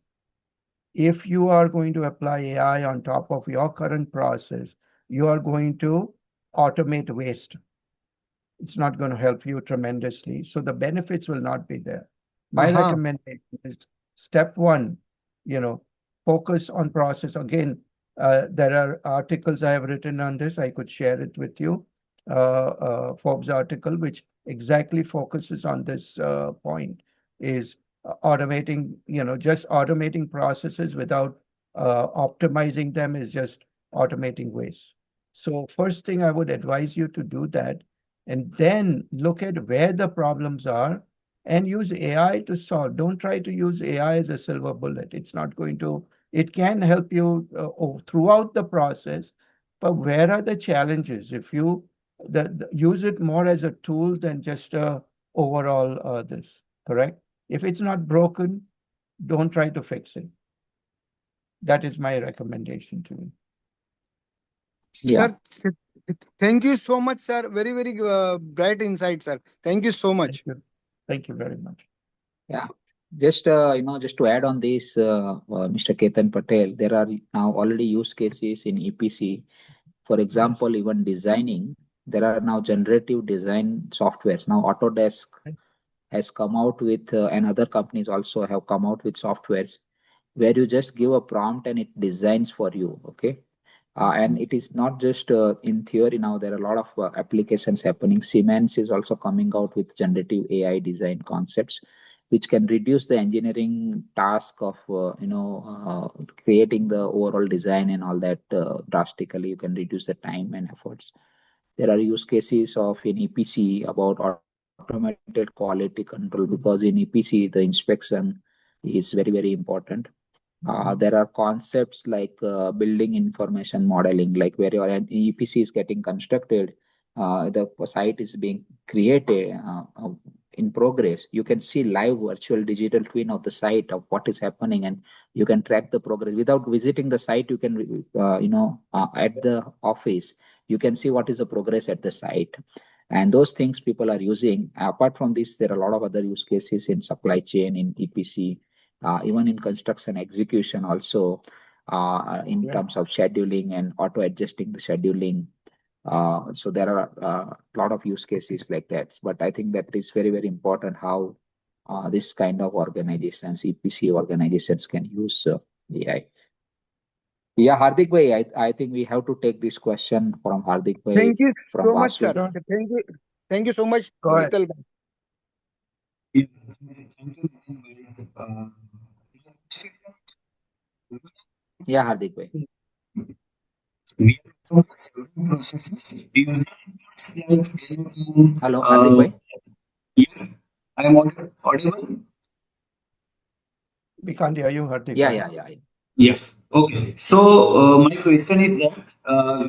if you are going to apply AI on top of your current process, you are going to automate waste. It's not going to help you tremendously. So the benefits will not be there. My
Uh-huh.
recommendation is step one, you know, focus on process. Again, there are articles I have written on this. I could share it with you. Forbes article, which exactly focuses on this point, is automating, just automating processes without optimizing them is just automating waste. So first thing I would advise you to do that, and then look at where the problems are and use AI to solve. Don't try to use AI as a silver bullet. It's not going to, it can help you throughout the process, but where are the challenges? If you use it more as a tool than just a overall this, correct? If it's not broken, don't try to fix it. That is my recommendation to you.
Yeah.
Sir, thank you so much, sir. Very, very bright insight, sir. Thank you so
Thank
much.
you. Thank you very much.
Yeah. Just just to add on this, Mr. Ketan Patel, there are now already use cases in EPC. For example, even designing, there are now generative design softwares. Now Autodesk has come out with, and other companies also have come out with softwares where you just give a prompt and it designs for you. Okay. And it is not just in theory. Now there are a lot of applications happening. Siemens is also coming out with generative AI design concepts, which can reduce the engineering task of creating the overall design and all that drastically. You can reduce the time and efforts. There are use cases of in EPC about automated quality control, because in EPC the inspection is very, very important. There are concepts like building information modeling, like where your EPC is getting constructed, the site is being created in progress. You can see live virtual digital twin of the site of what is happening, and you can track the progress without visiting the site. You can, at the office, you can see what is the progress at the site. And those things people are using. Apart from this, there are a lot of other use cases in supply chain, in EPC, even in construction execution also, in terms of scheduling and auto adjusting the scheduling. So there are a lot of use cases like that. But I think that is very, very important how this kind of organizations, EPC organizations, can use AI. Yeah, Hardik bhai, I think we have to take this question from Hardik bhai
Thank you
from
so much, sir.
Vasu.
Thank you. Thank you so much,
Go ahead.
Nital.
Yeah, thank you, Nitin bhai.
Yeah, Hardik bhai.
We are several processes using tools like
Hello, Hardik bhai.
yeah, I am audible.
We can't hear you, Hardik.
Yeah.
Yes. Okay. So my question is that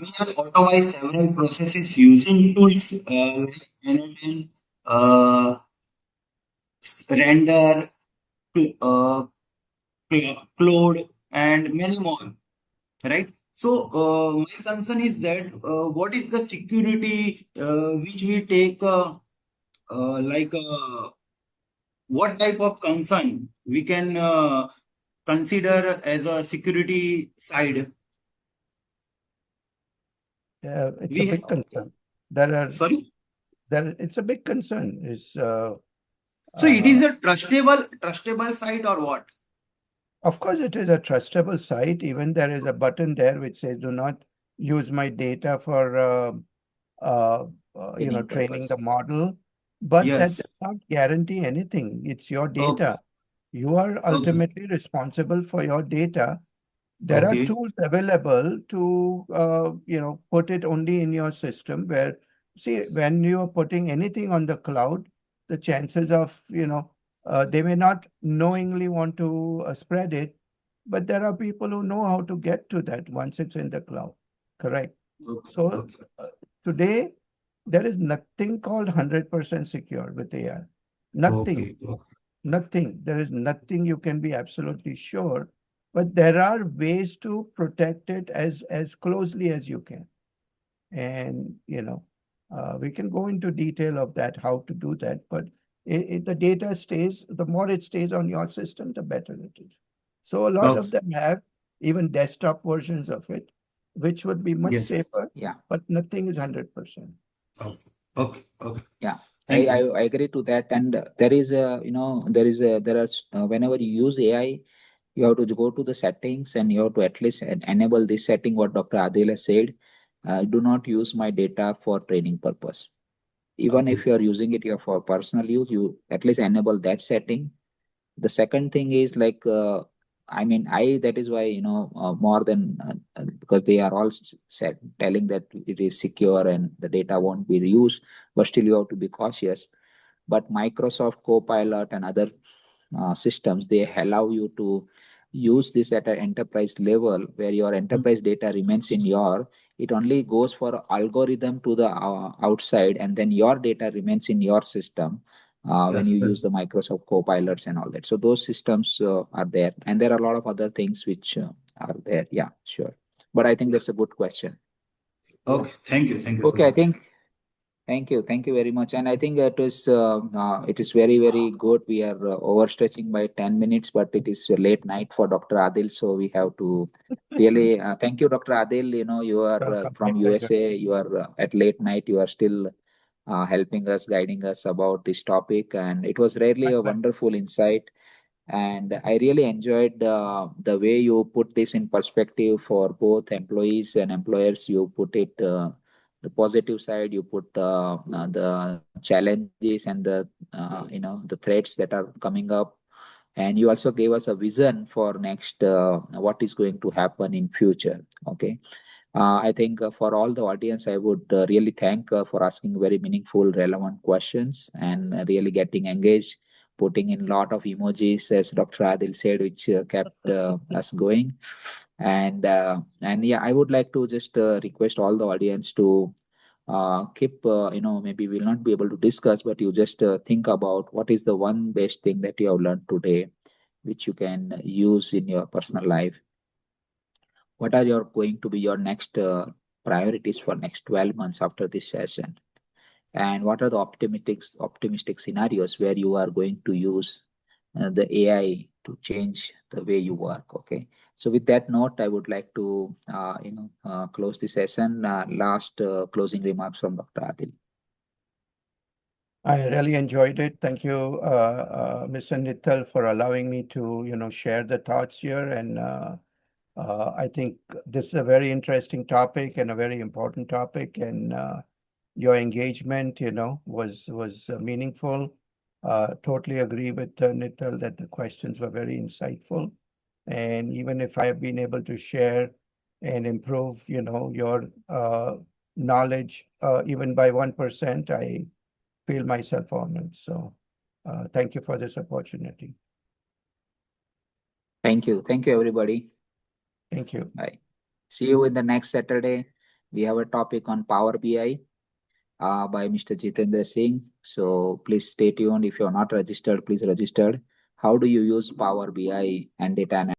we have automated several processes using tools like NLN, uh, render, cloud, and many more. Right. So my concern is that what is the security which we take like what type of concern we can consider as a security side.
It's a
We
big concern.
sorry.
It's a big concern.
So it is
Uh,
a trustable site or what?
of course, it is a trustable site. Even there is a button there which says, "Do not use my data for training
Training
the
purpose.
model." But that
Yes.
does not guarantee anything. It's your
Okay.
data. You are
Okay.
ultimately responsible for your data. There are
Okay.
tools available to put it only in your system where, see, when you are putting anything on the cloud, the chances of they may not knowingly want to spread it, but there are people who know how to get to that once it's in the cloud. Correct.
Okay.
So
Okay.
today there is nothing called 100% secure with AI. Nothing.
Okay. Okay.
Nothing. There is nothing you can be absolutely sure, but there are ways to protect it as closely as you can. And we can go into detail of that, how to do that. But the data stays. The more it stays on your system, the better it is. So a lot
Okay.
of them have even desktop versions of it, which would be much
Yes.
safer,
Yeah.
but nothing is 100%.
Okay. Okay. Okay.
Yeah,
Thank you.
I agree to that. And there is a, there are, whenever you use AI, you have to go to the settings and you have to at least enable this setting, what Dr. Adil has said. Do not use my data for training purpose. Even if
Okay.
you are using it here for personal use, you at least enable that setting. The second thing is like, that is why, more than, because they are all said, telling that it is secure and the data won't be used, but still you have to be cautious. But Microsoft Copilot and other systems, they allow you to use this at an enterprise level where your enterprise data remains in your, it only goes for algorithm to the outside, and then your data remains in your system when
That's
you
good.
use the Microsoft Copilots and all that. So those systems are there, and there are a lot of other things which are there. Yeah, sure. But I think that's a good question.
Okay. Thank you. Thank you so
Okay, I
much.
think thank you very much. And I think it is very, very good. We are overstretching by 10 minutes, but it is late night for Dr. Adil, so we have to really thank you, Dr. Adil. You are
Welcome.
from
My pleasure.
USA. You are at late night. You are still helping us, guiding us about this topic, and it was really
My
a
pleasure.
wonderful insight. And I really enjoyed the way you put this in perspective for both employees and employers. You put it the positive side. You put the challenges and the threats that are coming up, and you also gave us a vision for next what is going to happen in future. Okay. I think for all the audience, I would really thank for asking very meaningful, relevant questions and really getting engaged, putting in a lot of emojis, as Dr. Adil said, which kept us going. And yeah, I would like to just request all the audience to keep, maybe we'll not be able to discuss, but you just think about what is the one best thing that you have learned today, which you can use in your personal life. What are your going to be your next priorities for next 12 months after this session? And what are the optimistic scenarios where you are going to use the AI to change the way you work? Okay. So with that note, I would like to close the session. Last closing remarks from Dr. Adil.
I really enjoyed it. Thank you, Mr. Nital, for allowing me to, share the thoughts here. And I think this is a very interesting topic and a very important topic. And your engagement, was meaningful. Totally agree with Nital that the questions were very insightful. And even if I have been able to share and improve, your knowledge, even by 1%, I feel myself honored. So thank you for this opportunity.
Thank you. Thank you, everybody.
Thank you.
Bye. See you in the next Saturday. We have a topic on Power BI by Mr. Jitendra Singh. So please stay tuned. If you're not registered, please register. How do you use Power BI and data analytics?